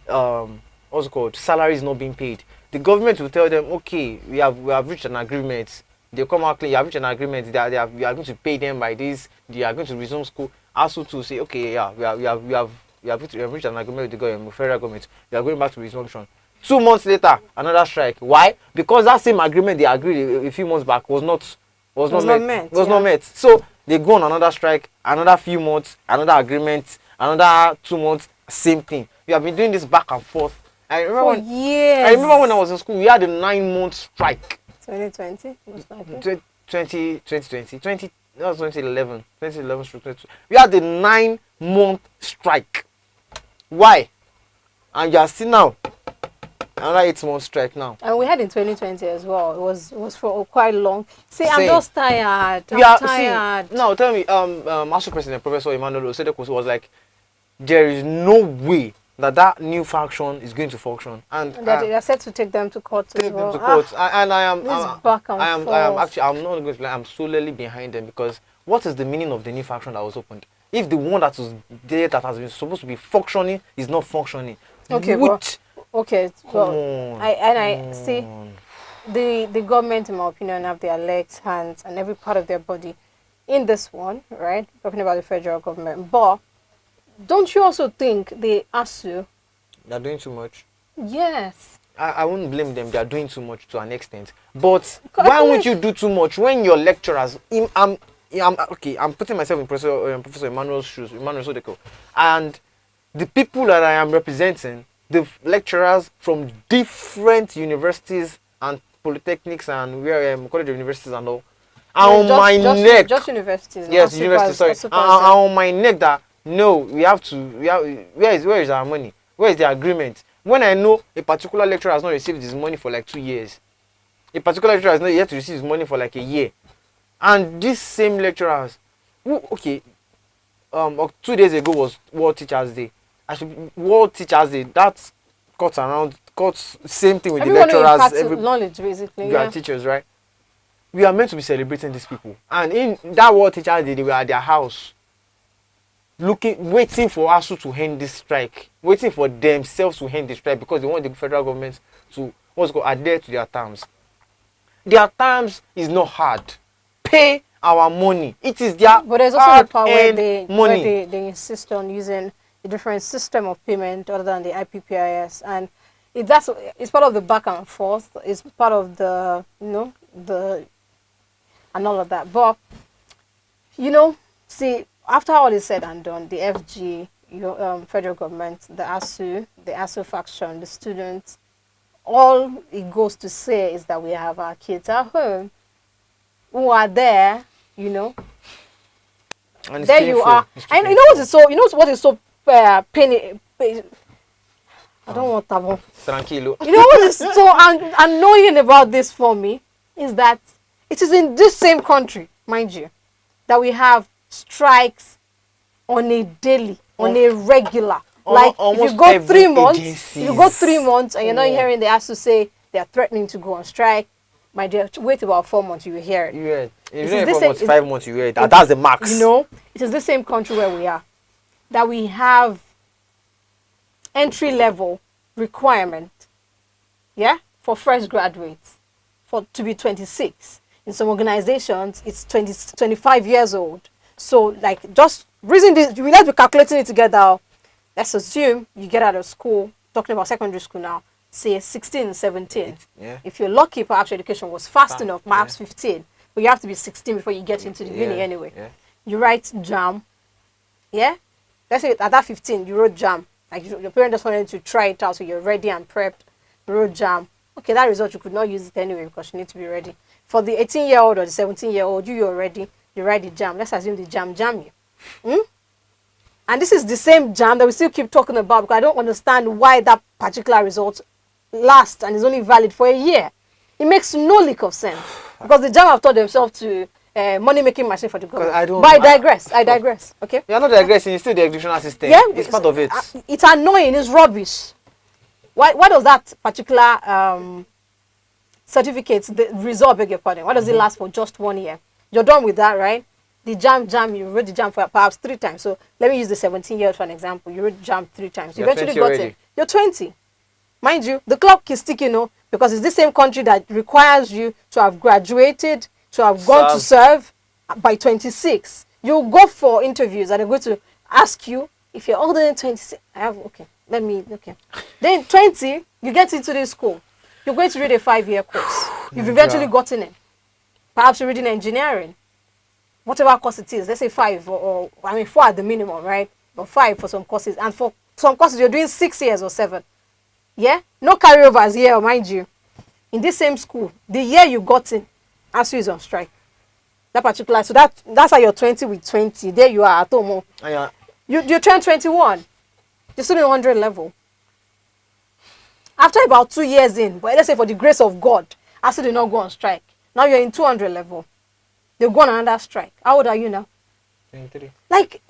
S2: what's it called, salaries not being paid. The government will tell them, okay, we have reached an agreement. They come out clean, you have reached an agreement that we are going to pay them by this, they are going to resume school. ASU to say, okay, yeah, we have reached an agreement with the government, federal government. We are going back to resumption. 2 months later, another strike. Why? Because that same agreement they agreed a few months back was not met. So they go on another strike, another few months, another agreement, another 2 months, same thing. We have been doing this back and forth. I remember when I was in school, we had a 9-month strike.
S1: 2020, most likely.
S2: 2020, that was 2011. 2011. We had a 9-month strike. Why? And you are still now another 8-month strike now.
S1: And we had in 2020 as well. It was for quite long. See, I'm
S2: Same.
S1: just tired. I'm tired.
S2: See, now tell me, Master President Professor Emmanuel Osedekoso was like, there is no way that new faction is going to function, and
S1: they are set to take them to court as well.
S2: And I'm
S1: back and forth.
S2: I'm not going to lie, I'm solely behind them, because what is the meaning of the new faction that was opened if the one that was there that has been supposed to be functioning is not functioning?
S1: Okay, well, I see the government, in my opinion, have their legs, hands, and every part of their body in this one, right? Talking about the federal government, but don't you also think the ASU?
S2: They're doing too much.
S1: Yes.
S2: I won't blame them. They are doing too much to an extent. But why would you do too much when your lecturers? I'm putting myself in Professor Emmanuel's shoes, Emmanuel Sodeko, and the people that I am representing, the lecturers from different universities and polytechnics and college of universities and all, are on my neck.
S1: Just universities.
S2: Yes, universities. Sorry, on my neck that. No, where is our money? Where is the agreement? When I know a particular lecturer has not received his money for like 2 years, a particular lecturer has not yet to receive his money for like a year, and these same lecturers, 2 days ago was World Teachers Day. World Teachers Day, that cuts same thing with
S1: everyone
S2: the lecturers.
S1: Knowledge, basically.
S2: We are teachers, right? We are meant to be celebrating these people, and in that World Teachers Day, they were at their house, waiting for ASU to end this strike, waiting for themselves to end the strike, because they want the federal government to adhere to their terms. Their terms is not hard. Pay our money. It is their
S1: but there's also the part where
S2: they
S1: insist on using a different system of payment other than the IPPIS, and it's part of the back and forth. It's part of the and all of that. But see, after all is said and done, the FG, federal government, the ASU faction, the students, all it goes to say is that we have our kids at home who are there,
S2: And
S1: there
S2: painful.
S1: you are. And you know what is so pain. I don't want taboo.
S2: Tranquilo.
S1: You know what is so annoying about this for me is that it is in this same country, mind you, that we have strikes on a daily, on a regular. Like if you go 3 months, and you're not hearing the ASU say they are threatening to go on strike, my dear, wait about 4 months, you will hear it.
S2: You hear it. If you know 4 months, 5 months, you hear it. That's the max.
S1: It is the same country where we are, that we have entry level requirement, for fresh graduates, to be 26. In some organizations, it's 25 years old. So, like, just reason this, we let's be calculating it together. Let's assume you get out of school, talking about secondary school now, say 16, 17.
S2: Yeah.
S1: If you're lucky, perhaps your education was fast enough, perhaps 15. But you have to be 16 before you get into the uni anyway.
S2: Yeah.
S1: You write JAM. Yeah? Let's say at that 15, you wrote JAM. Like your parents just wanted to try it out, so you're ready and prepped. You wrote JAM. Okay, that result, you could not use it anyway because you need to be ready. For the 18-year-old or the 17-year-old, you're ready. You write the jam. Let's assume the jam you. And this is the same jam that we still keep talking about, because I don't understand why that particular result lasts and is only valid for a year. It makes no lick of sense, because the jam have taught themselves to money-making machine for the government. But I digress. Okay.
S2: You're not digressing. It's still the educational system.
S1: Yeah,
S2: it's part of it.
S1: It's annoying. It's rubbish. Why does that particular certificate, the result, beg your pardon, why does it last for just 1 year? You're done with that, right? The jam, you wrote the jam for perhaps 3 times. So let me use the 17-year-old for an example. You wrote the jam 3 times. You eventually got it. You're 20. Mind you, the clock is ticking, because it's the same country that requires you to have graduated, to have gone to serve by 26. You go for interviews and they're going to ask you if you're older than 26. Then 20, you get into this school. You're going to read a 5-year course. You've eventually gotten it. Perhaps you're reading engineering. Whatever course it is, let's say 5 or 4 at the minimum, right? Or 5 for some courses. And for some courses, you're doing 6 years or 7. Yeah? No carryovers here, mind you. In this same school, the year you got in, ASU is on strike. That particular, so that's how you're 20 with 20. There you are at home. You turn 21. You're still in 100 level. After about 2 years in, but let's say for the grace of God, ASU did not go on strike. Now you're in 200 level. They've gone on another strike. How old are you now?
S2: 23.
S1: Like,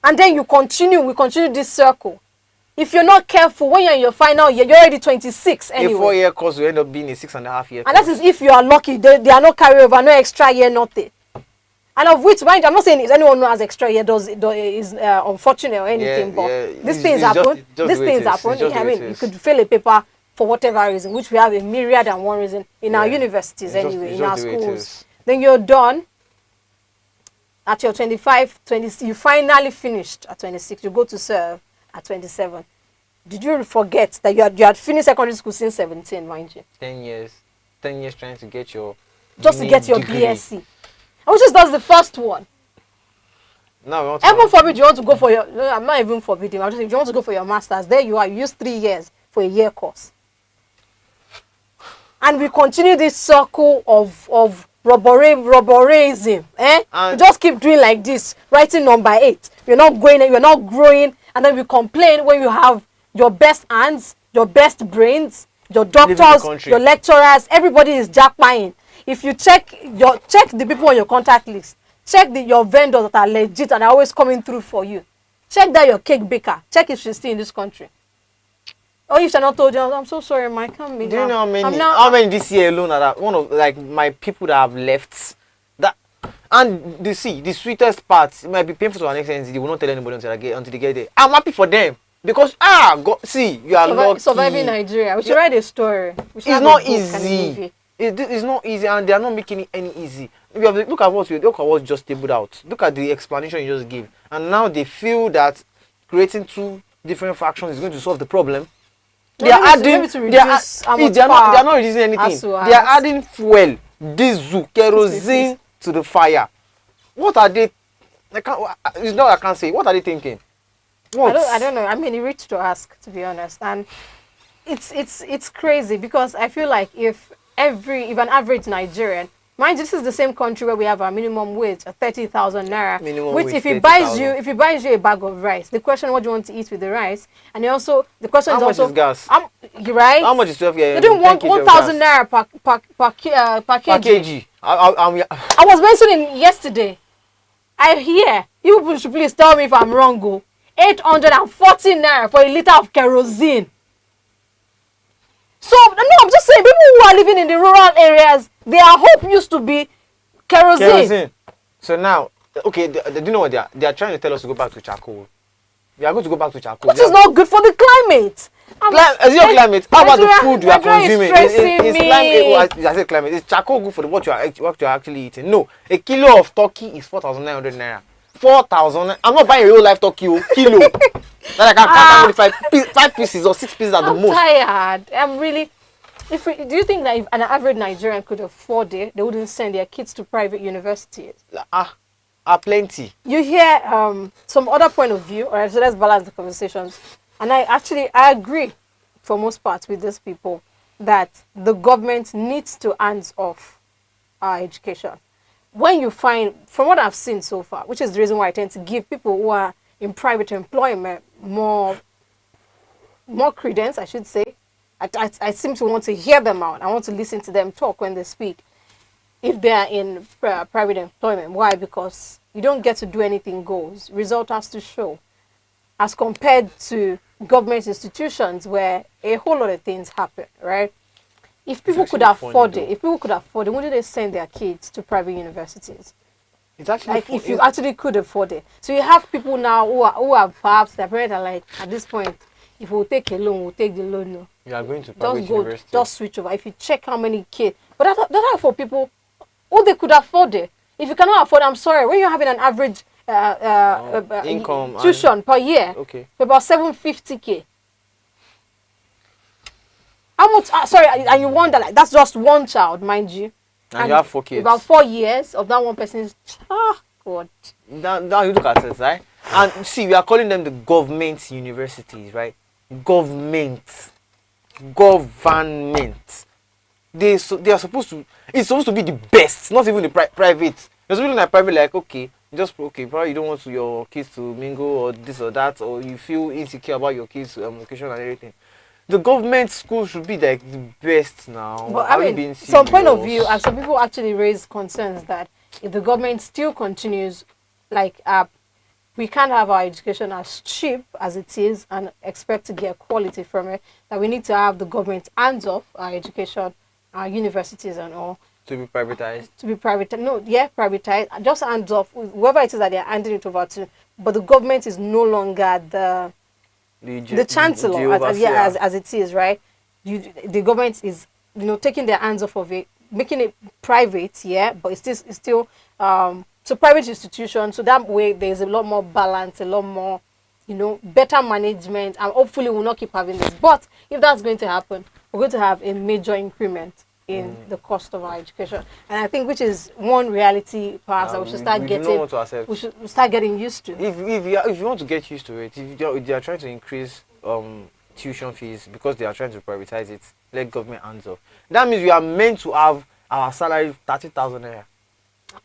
S1: and then we continue this circle. If you're not careful, when you're in your final year, you're already 26 anyway.
S2: A 4-year course will end up being a 6.5 year course.
S1: And that is if you are lucky. They are not carryover, no extra year, nothing. And of which, mind, I'm not saying if anyone who has extra year is unfortunate or anything, but these things happen. These things happen. I mean, you could fail a paper for whatever reason, which we have a myriad and one reason in our universities anyway, in our schools. Then you're done. At your 25, 20, you finally finished at 26. You go to serve at 27. Did you forget that you had finished secondary school since 17, mind you? 10
S2: years. 10 years trying to get your
S1: just to get your
S2: degree.
S1: BSc. Which is that's the first one.
S2: No,
S1: Heaven forbid you want to go for your... No, I'm not even forbidding. I'm just saying, if you want to go for your master's, there you are. You use 3 years for a year course. And we continue this circle of rubberism. You just keep doing like this, writing number 8. You're not going, you're not growing, and then we complain when you have your best hands, your best brains, your doctors, your lecturers, everybody is jackpying. If you check the people on your contact list, check your vendors that are legit and are always coming through for you. Check that your cake baker. Check if she's still in this country. Or if she not told you, I'm so sorry, Mike. Can't be.
S2: Do you know how many this year alone are that one of like my people that have left? That and the sweetest part, it might be painful to an extent. They will not tell anybody until they get there. I'm happy for them because God, see, you are lucky.
S1: Surviving Nigeria. We should write a story.
S2: It's not easy. It's not easy, and they are not making it any easy. Look at what just tabled out. Look at the explanation you just gave, and now they feel that creating 2 different factions is going to solve the problem. They are not reducing anything. They are adding fuel, diesel, kerosene to the fire. What are they? It's not I can't say. What are they thinking? What?
S1: I don't know. I mean, it reached to ask, to be honest, and it's crazy because I feel like if an average Nigerian, mind you, this is the same country where we have our minimum wage at 30,000 naira. Which if he buys you a bag of rice, the question what do you want to eat with the rice, and also the question
S2: how
S1: is also
S2: much is gas?
S1: Right?
S2: How much is 12?
S1: You're doing 1,000 naira per kg. I was mentioning yesterday. I hear you people should please tell me if I'm wrong. Go 840 naira for a liter of kerosene. So, no, I'm just saying, people who are living in the rural areas, their hope used to be kerosene.
S2: So now, okay, do you know what they are trying to tell us to go back to charcoal. We are going to go back to charcoal.
S1: Which is not good for the climate.
S2: Is your climate? How about the food you are consuming?
S1: It's
S2: climate. I said climate. Is charcoal good for what you are actually eating? No. A kilo of turkey is 4,900 naira. 4,000. I'm not buying a real life turkey. Kilo. That I can count 5 pieces or 6 pieces at the most.
S1: I'm tired. I'm really. Do you think that if an average Nigerian could afford it, they wouldn't send their kids to private universities?
S2: Plenty.
S1: You hear some other point of view, or so let's balance the conversations. And I agree, for most parts, with these people that the government needs to hands off our education. When you find, from what I've seen so far, which is the reason why I tend to give people who are in private employment more credence, I should say. I seem to want to hear them out. I want to listen to them talk when they speak. If they are in private employment, why? Because you don't get to do anything goes. Result has to show. As compared to government institutions where a whole lot of things happen, right? If people could afford it, wouldn't they send their kids to private universities?
S2: It's actually
S1: like if you actually could afford it. So you have people now who are perhaps their parents are like, at this point, if we'll take a loan, we'll take the loan. No.
S2: You are going to private university.
S1: Just switch over. If you check how many kids, but that are for people who they could afford it. If you cannot afford, I'm sorry. When you're having an average
S2: income
S1: tuition per year,
S2: okay,
S1: about 750K. How much? Sorry, and you wonder, like, that's just one child, mind you.
S2: And you have 4 kids.
S1: About 4 years of that one person's. God.
S2: Now you look at it, right? And see, we are calling them the government universities, right? Government. They are supposed to. It's supposed to be the best, not even the private. There's something like private, like okay, probably you don't want your kids to mingle or this or that, or you feel insecure about your kids' education and everything. The government school should be like the best now.
S1: But I mean, some point of view, and some people actually raise concerns that if the government still continues, like, we can't have our education as cheap as it is and expect to get quality from it, that we need to have the government hands off our education, our universities and all.
S2: To be privatized? To be
S1: privatized. No, yeah, privatized. Just hands off, whoever it is that they're handing it over to. But the government is no longer the chancellor, as it is, right? The government is, taking their hands off of it, making it private, yeah, but it's still so private institution. So that way, there's a lot more balance, a lot more, better management, and hopefully we'll not keep having this. But if that's going to happen, we're going to have a major increment in the cost of our education, and I think which is one reality perhaps that we should start getting. We should start getting used to.
S2: If you want to get used to it, if they are trying to increase tuition fees because they are trying to privatize it, let government hands off. That means we are meant to have our salary 30,000 naira.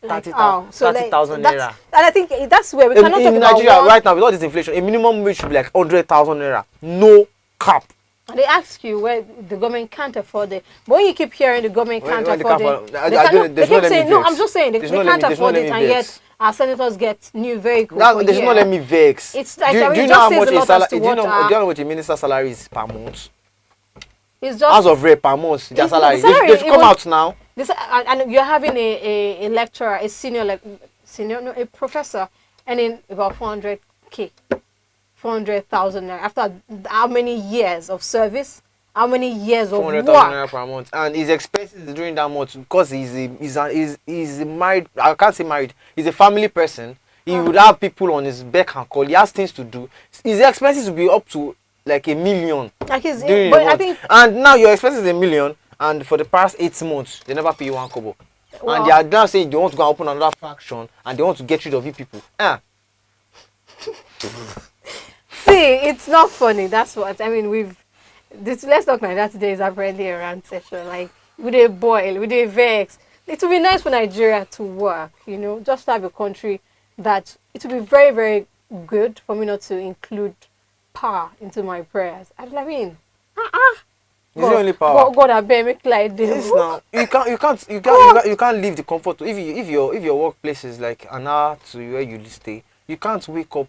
S2: 30,000 naira.
S1: And I think that's where we cannot talk about.
S2: In Nigeria right now, with all this inflation, a minimum wage should be like 100,000 naira. No cap.
S1: And they ask you where the government can't afford it. But when you keep hearing the government can't afford it, they keep saying, no, I'm just saying, they can't afford it, and yet our senators get new vehicles.
S2: They should not let me vex.
S1: It's like,
S2: do you know how much a salary? Do you know how much a minister's salary is per month?
S1: It's just
S2: as of rate per month. Their salary. They should come out now.
S1: And you're having a lecturer, a professor, earning about 400K. 400,000 naira after how many years of service, how many years of work?
S2: 400,000 naira per month, and his expenses during that month, because he's married. I can't say married. He's a family person. He would have people on his beck and call. He has things to do. His expenses will be up to like 1 million. And now your expenses is 1 million, and for the past 8 months they never pay you 1 kobo. Wow. And they are now saying they want to go and open another faction and they want to get rid of you people.
S1: See, it's not funny. That's what I mean. Let's talk like that today is apparently a rant session. Like, with a boil, with a vex. It would be nice for Nigeria to work, just to have a country that it would be very, very good for me not to include power into my prayers. I mean,
S2: It's the only power.
S1: God, I bear me like this.
S2: You can't leave the comfort. If your workplace is like an hour to where you stay, you can't wake up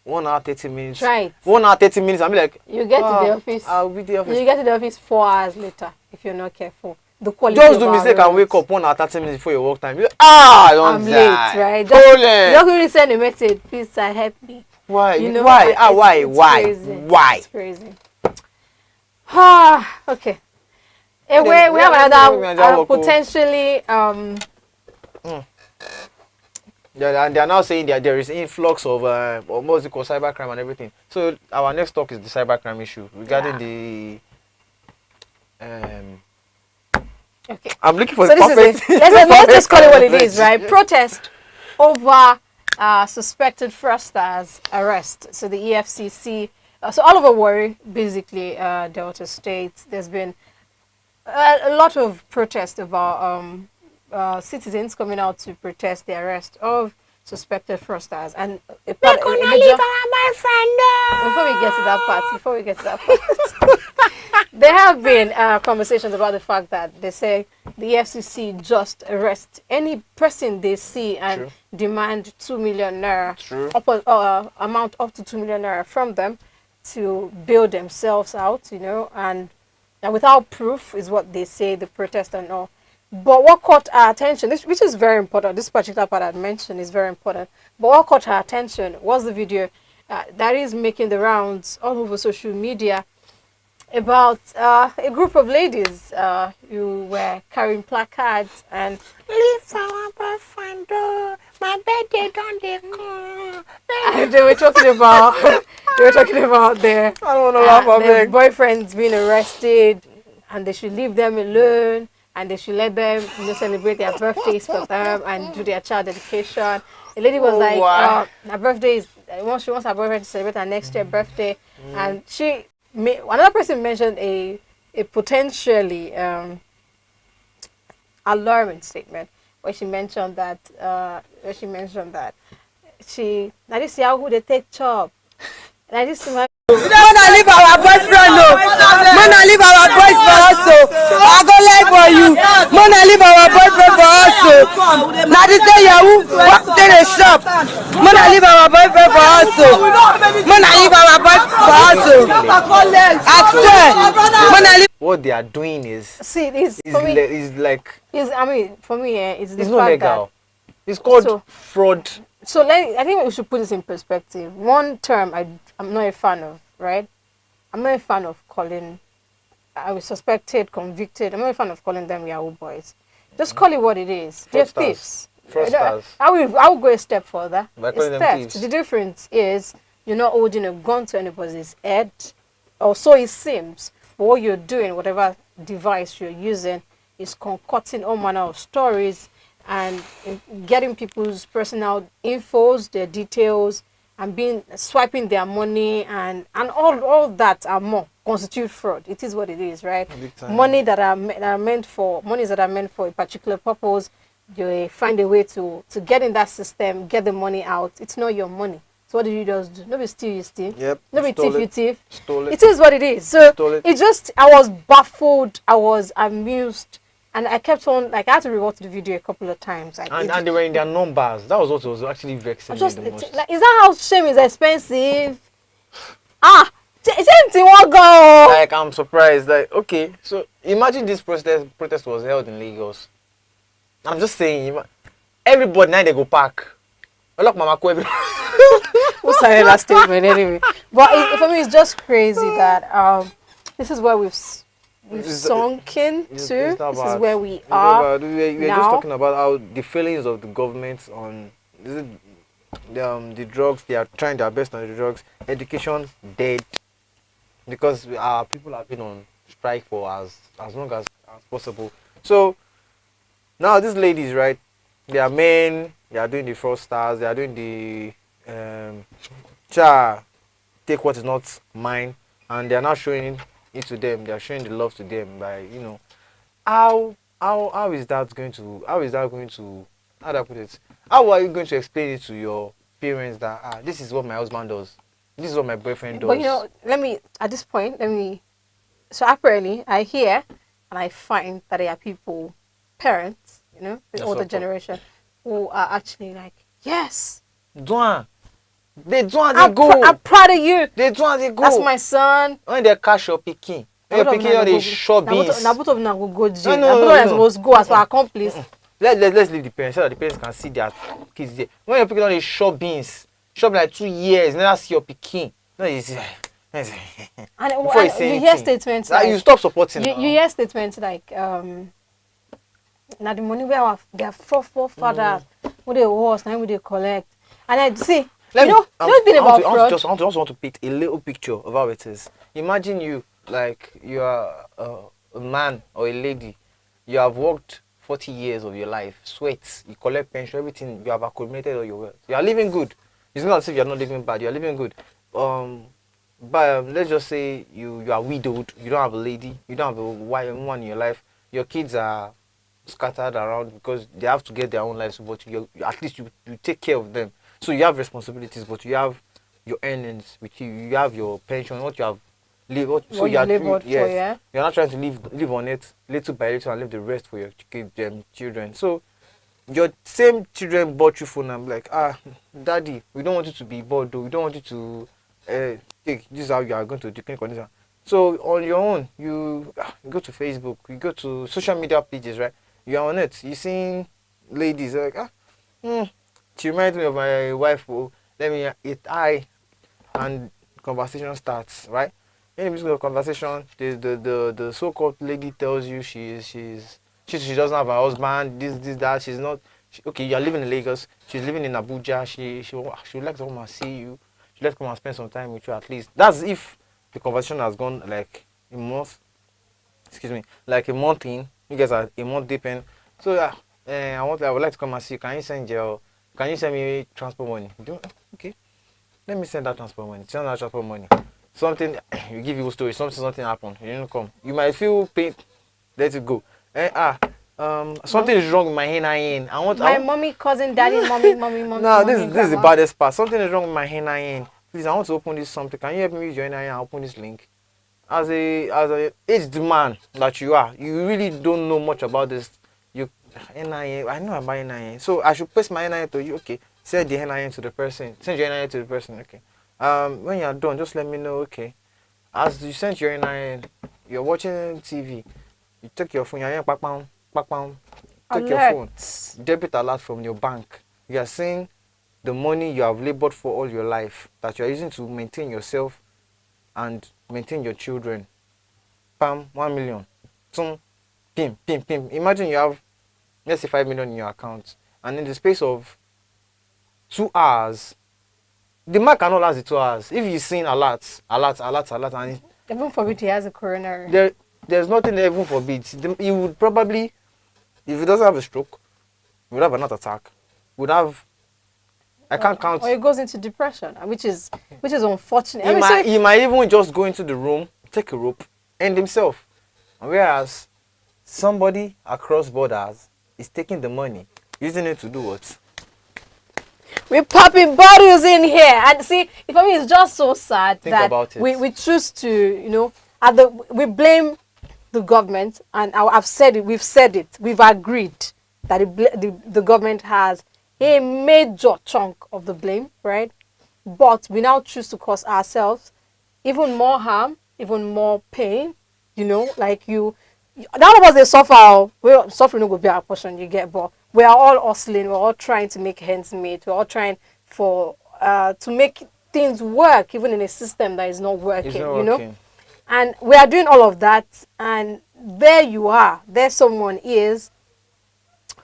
S2: 1 hour 30 minutes.
S1: Right.
S2: 1 hour 30 minutes. I'm like,
S1: you get to the office.
S2: I'll be the office.
S1: You get to the office 4 hours later if you're not careful. The quality.
S2: Just do mistake and wake up 1 hour 30 minutes before your work time. You're like, I'm
S1: late, right? Just really send a message. Please, sir, help me.
S2: Why? Why?
S1: It's crazy. Okay. We have another potentially
S2: Yeah, and they are now saying that there is influx of what's it called, cybercrime and everything. So our next talk is the cybercrime issue regarding the.
S1: Okay.
S2: I'm looking for
S1: so
S2: the
S1: this is it. Let's just call it what it is, right? Protest over suspected fraudsters arrest. So the EFCC. So all over Warri, basically, Delta State. There's been a lot of protest about citizens coming out to protest the arrest of suspected fraudsters. And a
S2: We're
S1: part,
S2: gonna
S1: a
S2: leave
S1: major,
S2: our boyfriend.
S1: before we get to that part, there have been conversations about the fact that they say the FCC just arrest any person they see and
S2: True.
S1: demand 2 million naira,
S2: True.
S1: amount up to 2 million naira from them to bail themselves out, and without proof is what they say, the protest and all. But what caught our attention, which is very important, this particular part I mentioned is very important, but what caught our attention was the video that is making the rounds all over social media about a group of ladies who were carrying placards and
S2: Leave our boyfriend. My birthday don't they come.
S1: and they were talking about their
S2: I don't want to laugh at
S1: their
S2: me.
S1: boyfriends being arrested, and they should leave them alone, and they should let them celebrate their birthdays for them and do their child dedication. The lady was like,
S2: wow.
S1: her birthday is she wants her boyfriend to celebrate her next year birthday, and another person mentioned a potentially alarming statement where she mentioned that now this year who they take chop. Now this man
S3: Mona leave our boyfriend, no. Mona leave our boyfriend for us, so I go lie for you. Mona leave our boyfriend for us, so now this day Yahoo walk to the shop. Mona leave our boyfriend for us, so Mona leave our boyfriend for us, so I swear, Mona leave.
S2: What they are doing is
S1: see this for me for me it's the
S2: it's
S1: fact
S2: not legal. It's called
S1: So-
S2: fraud.
S1: so I think we should put this in perspective. One term I'm not a fan of, right? I'm not a fan of calling I was suspected, convicted. I'm not a fan of calling them Yahoo boys. Just call it what it is. They're
S2: Fraudsters.
S1: thieves.
S2: Fraudsters.
S1: I will go a step further.
S2: By
S1: It's
S2: calling them
S1: theft.
S2: thieves.
S1: The difference is you're not holding a gun to anybody's head, or so it seems. But what you're doing, whatever device you're using, is concocting all manner of stories and getting people's personal infos, their details, and swiping their money and all that and more constitute fraud. It is what it is, right?
S2: Big time.
S1: Monies that are meant for a particular purpose, you find a way to get in that system, get the money out. It's not your money. So what do you just do? Nobody steal, you steal.
S2: Yep.
S1: Nobody
S2: Stole
S1: thief, you
S2: it.
S1: thief.
S2: Stole it.
S1: It is what it is. So
S2: Stole it.
S1: I was baffled, I was amused, and I kept on, I had to rewatch the video a couple of times.
S2: And they were in their numbers. That was what was actually vexing me
S1: just
S2: the most.
S1: is that how shame is expensive? It's one go.
S2: Like, I'm surprised. Like, okay, so imagine this protest was held in Lagos. I'm just saying, everybody now they go park. Look, Mama,
S1: Who started that statement anyway? But for me, it's just crazy that this is where we've sunk into. This is where we are
S2: We're
S1: now.
S2: just talking about how the failings of the government on the drugs. They are trying their best on the drugs. Education dead because our people have been on strike for as long as possible. So now these ladies, right? They are men. They are doing the fraudsters. They are doing the take what is not mine, and they are now showing it to them. They are showing the love to them by how is that going to how do I put it? How are you going to explain it to your parents that this is what my husband does, this is what my boyfriend does?
S1: But so apparently I hear and I find that there are people, parents, the
S2: Yes,
S1: older
S2: of course.
S1: generation, who are actually like, yes,
S2: Dwan. They go.
S1: I'm proud of you.
S2: They go.
S1: That's my son.
S2: When they catch your pikin. When your pikin they short beans.
S1: Now both of them will go jail.
S2: No,
S1: Both of them supposed to go as for accomplice.
S2: Let's leave the parents so that the parents can see their kids there. When your pikin they short beans, short like 2 years, never see your pikin. No, you see.
S1: And
S2: Before you say
S1: you hear
S2: anything.
S1: statements like,
S2: You stop supporting.
S1: you hear statements like now the money where their forefathers who they was now they collect, and I see it's been about fraud.
S2: I just want to paint a little picture of how it is. Imagine you are a man or a lady. You have worked 40 years of your life, sweat, you collect pension, everything, you have accumulated all your wealth. You are living good. It's not as if you are not living bad. You are living good. But let's just say you are widowed. You don't have a lady. You don't have a woman in your life. Your kids are scattered around because they have to get their own lives, but at least you take care of them. So you have responsibilities, but you have your earnings with you. You have your pension, what you have live. So
S1: What you labored for,
S2: yes,
S1: yeah.
S2: you're not trying to live on it little by little and leave the rest for your children. So your same children bought you phone and be like, daddy, we don't want you to be bored though. We don't want you to take this is how you are going to do condition. So on your own, you go to Facebook, you go to social media pages, right? You're on it. You seeing ladies like, she reminds me of my wife. Oh, let me and conversation starts, right? In the middle of conversation, the so-called lady tells you she doesn't have a husband, this that. She's not okay. You're living in Lagos. She's living in Abuja. She would like to come and see you. She'd like to come and spend some time with you at least. That's if the conversation has gone like a month. Excuse me, like a month in. You guys are a month deep in. So I would like to come and see you. Can you send me transport money? Okay. Let me send that transport money. Send that transport money. Something you give you a story. Something happened. You didn't come. You might feel pain. Let it go. Something is wrong with my hen.
S1: My mommy, cousin, daddy, mommy.
S2: No, this is the baddest part. Something is wrong with my hen. Please, I want to open this something. Can you help me use your NIN and open this link? As a aged man that you are, you really don't know much about this. NIN, I know about NIN. So I should paste my NIN to you. Okay. Send the NIN to the person. Send your NIN to the person. Okay. When you're done, just let me know. Okay. As you send your NIN, you're watching TV. You take your phone. You're take your phone. Debit alert from your bank. You are seeing the money you have labored for all your life that you are using to maintain yourself and maintain your children. Pam, 1 million. Pim. Imagine you have, let's say, 5 million in your account, and in the space of 2 hours, the man cannot last the 2 hours. If he's seeing alerts, and
S1: even forbid he has a coronary.
S2: There's nothing that even forbids. He would probably, if he doesn't have a stroke, he would have another attack. Would have. I can't count.
S1: Or he goes into depression, which is unfortunate.
S2: He might even just go into the room, take a rope, end himself. Whereas somebody across borders is taking the money, using it to do what?
S1: We're popping bottles in here, and see, if I mean, it's just so sad that we choose to, we blame the government, and I've said it. We've agreed that the government has a major chunk of the blame, right? But we now choose to cause ourselves even more harm, even more pain. Like none of us they suffer. We're suffering will be our portion. You get, but we are all hustling. We're all trying to make ends meet. We're all trying to make things work, even in a system that is not working. And we are doing all of that, and there you are. There someone is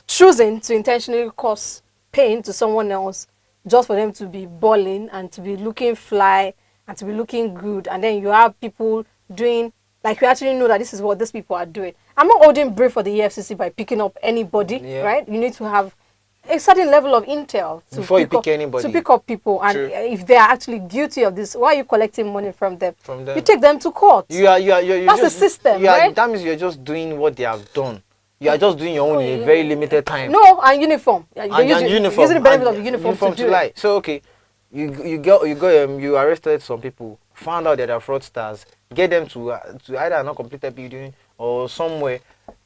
S1: choosing to intentionally cause pain to someone else just for them to be balling and to be looking fly and to be looking good. And then you have people doing, like, you actually know that this is what these people are doing. I'm not holding brief for the EFCC by picking up anybody, right? You need to have a certain level of intel
S2: before you pick anybody.
S1: To pick up people. And if they are actually guilty of this, why are you collecting money from them? You take them to court. That's the system, right?
S2: That means you're just doing what they have done. You are just doing your own in a very limited time.
S1: No, and uniform. Using the benefit of the uniform to
S2: lie. So okay, you arrested some people, found out that they're fraudsters, get them to either not completed building or somewhere.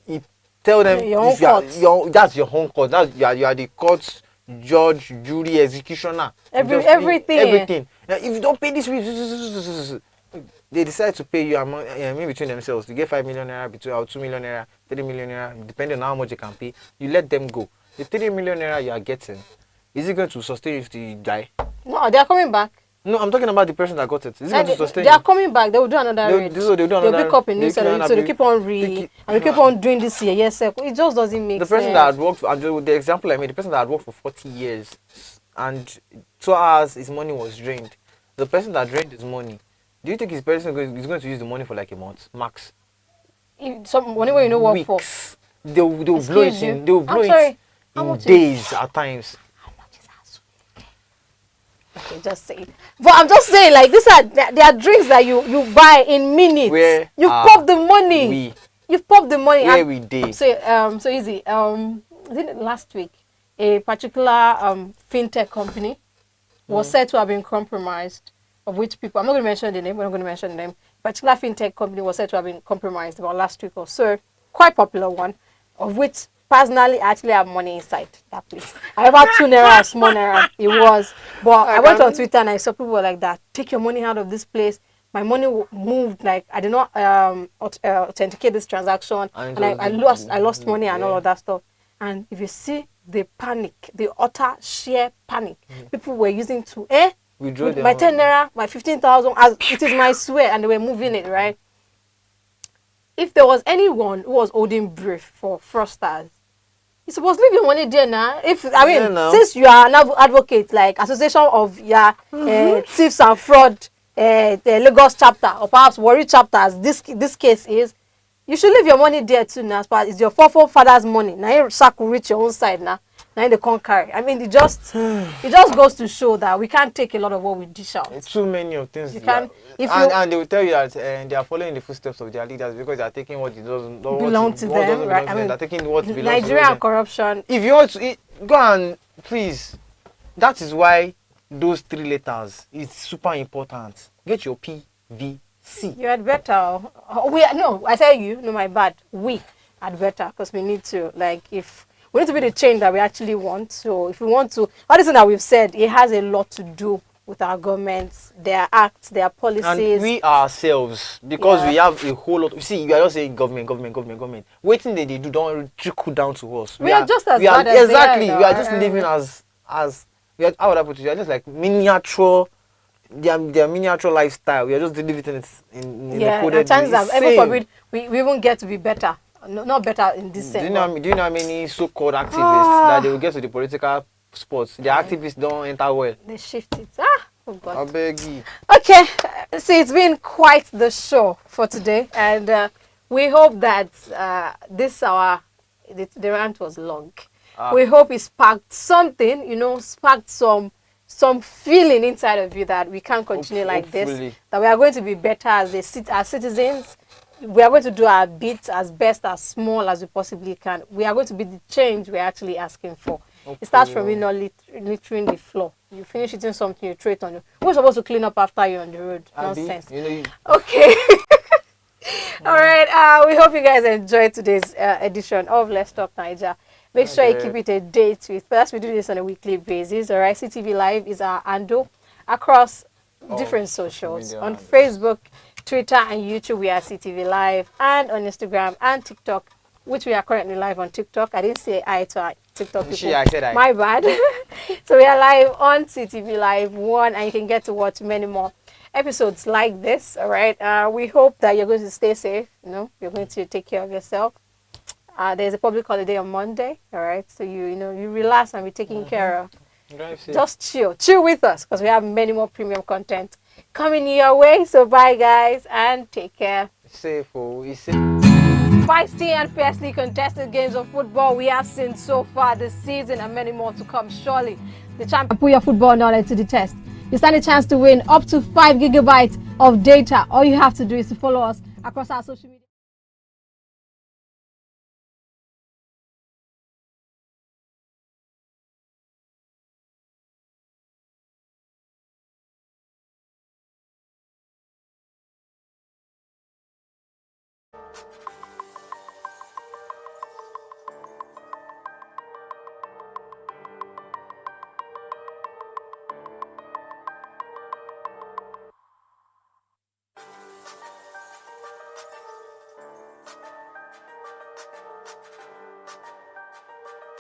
S2: You tell them that's your home court. You are the court judge, jury, executioner.
S1: Everything.
S2: Now, if you don't pay this, they decide to pay you in between themselves. You get 5 million naira, between 2 million naira, 3 million naira, depending on how much you can pay. You let them go. The 3 million naira you are getting, is it going to sustain you if you die?
S1: No, they are coming back.
S2: No, I'm talking about the person that got it. Is it going to sustain
S1: you? They are coming back. They will do another raid. They'll pick up a new salary. So they keep on and we keep on doing this year. Yes, sir. It just doesn't make sense.
S2: The person that had worked, the example I made, the person that had worked for 40 years and 2 hours his money was drained. The person that drained his money, do you think his person is going to use the money for like a month, max?
S1: Whenever work for.
S2: They'll blow it in. They'll blow it in days at times.
S1: Okay, just say it. But I'm just saying, like, there are drinks that you buy in minutes. You pop the money. you've popped the money.
S2: Where
S1: And
S2: we did.
S1: so easy. Is it last week? A particular fintech company was said to have been compromised. Of which people, I'm not going to mention the name. We're not going to mention the name. Particular fintech company was said to have been compromised about last week or so. Quite popular one, of which personally I actually have money inside that place. I have 2 naira, small naira. It was, but I went on Twitter and I saw people were like that. Take your money out of this place. My money moved, like I did not authenticate this transaction, and I lost money and all of that stuff. And if you see the panic, the utter sheer panic people were using to with my 10 naira, my 15,000, as it is my swear, and they were moving it, right? If there was anyone who was holding brief for fraudsters, you're supposed to leave your money there now. Since you are an advocate, like Association of Thieves and Fraud, the Lagos chapter, or perhaps Warri chapter, as this case is, you should leave your money there too now. But it's your forefathers' money. Now you will reach your own side now. Now they can't carry. I mean, it just goes to show that we can't take a lot of what we dish out.
S2: It's too many of things.
S1: You can,
S2: and they will tell you that they are following the footsteps of their leaders because they are taking what doesn't belong to them. Right? I mean, they're taking what belongs to them.
S1: Nigerian corruption.
S2: If you want to go and please, that is why those 3 letters is super important. Get your PVC.
S1: You had better. I tell you, no, my bad. We had better because we need to, like, if we need to be the change that we actually want. So if we want to, all this thing that we've said, it has a lot to do with our governments, their acts, their policies.
S2: And we ourselves, because we have a whole lot. You see, you are just saying government. Waiting that they do don't trickle down to us.
S1: We are just as bad as
S2: exactly.
S1: They are,
S2: we are just living as how would I put it? We are just like miniature. Their miniature lifestyle. We are just delivering it in the coded way.
S1: And chances are, we won't get to be better. No, not better in this sense.
S2: Do you know how many so-called activists that they will get to the political sports? The activists don't enter well.
S1: They shift it. Oh God.
S2: I beg you.
S1: Okay, see, it's been quite the show for today, and we hope that the rant was long. We hope it sparked something, sparked some feeling inside of you that we can't continue like this, that we are going to be better as citizens. We are going to do our bit as best, as small as we possibly can. We are going to be the change we're actually asking for. It starts from you not littering the floor. You finish eating something, you throw it on you. We're supposed to clean up after you on the road. Nonsense. Okay. All right. We hope you guys enjoyed today's edition of Let's Talk NAIJA. Make sure you keep it a date with us. We do this on a weekly basis. All right. SEETV Live is our handle across different socials. On Facebook, Twitter, and YouTube, we are SEETV Live, and on Instagram and TikTok, which we are currently live on TikTok. I didn't say hi to our TikTok people.
S2: I said hi.
S1: My bad. So we are live on SEETV Live 1, and you can get to watch many more episodes like this. All right. We hope that you're going to stay safe. You're going to take care of yourself. There's a public holiday on Monday. All right. So you relax and be taken care of. Just chill with us, because we have many more premium content coming your way. So bye guys, and take care.
S2: Safe.
S1: Feisty and fiercely contested games of football we have seen so far this season, and many more to come. Surely the champion put your football knowledge to the test. You stand a chance to win up to 5 gigabytes of data. All you have to do is to follow us across our social media.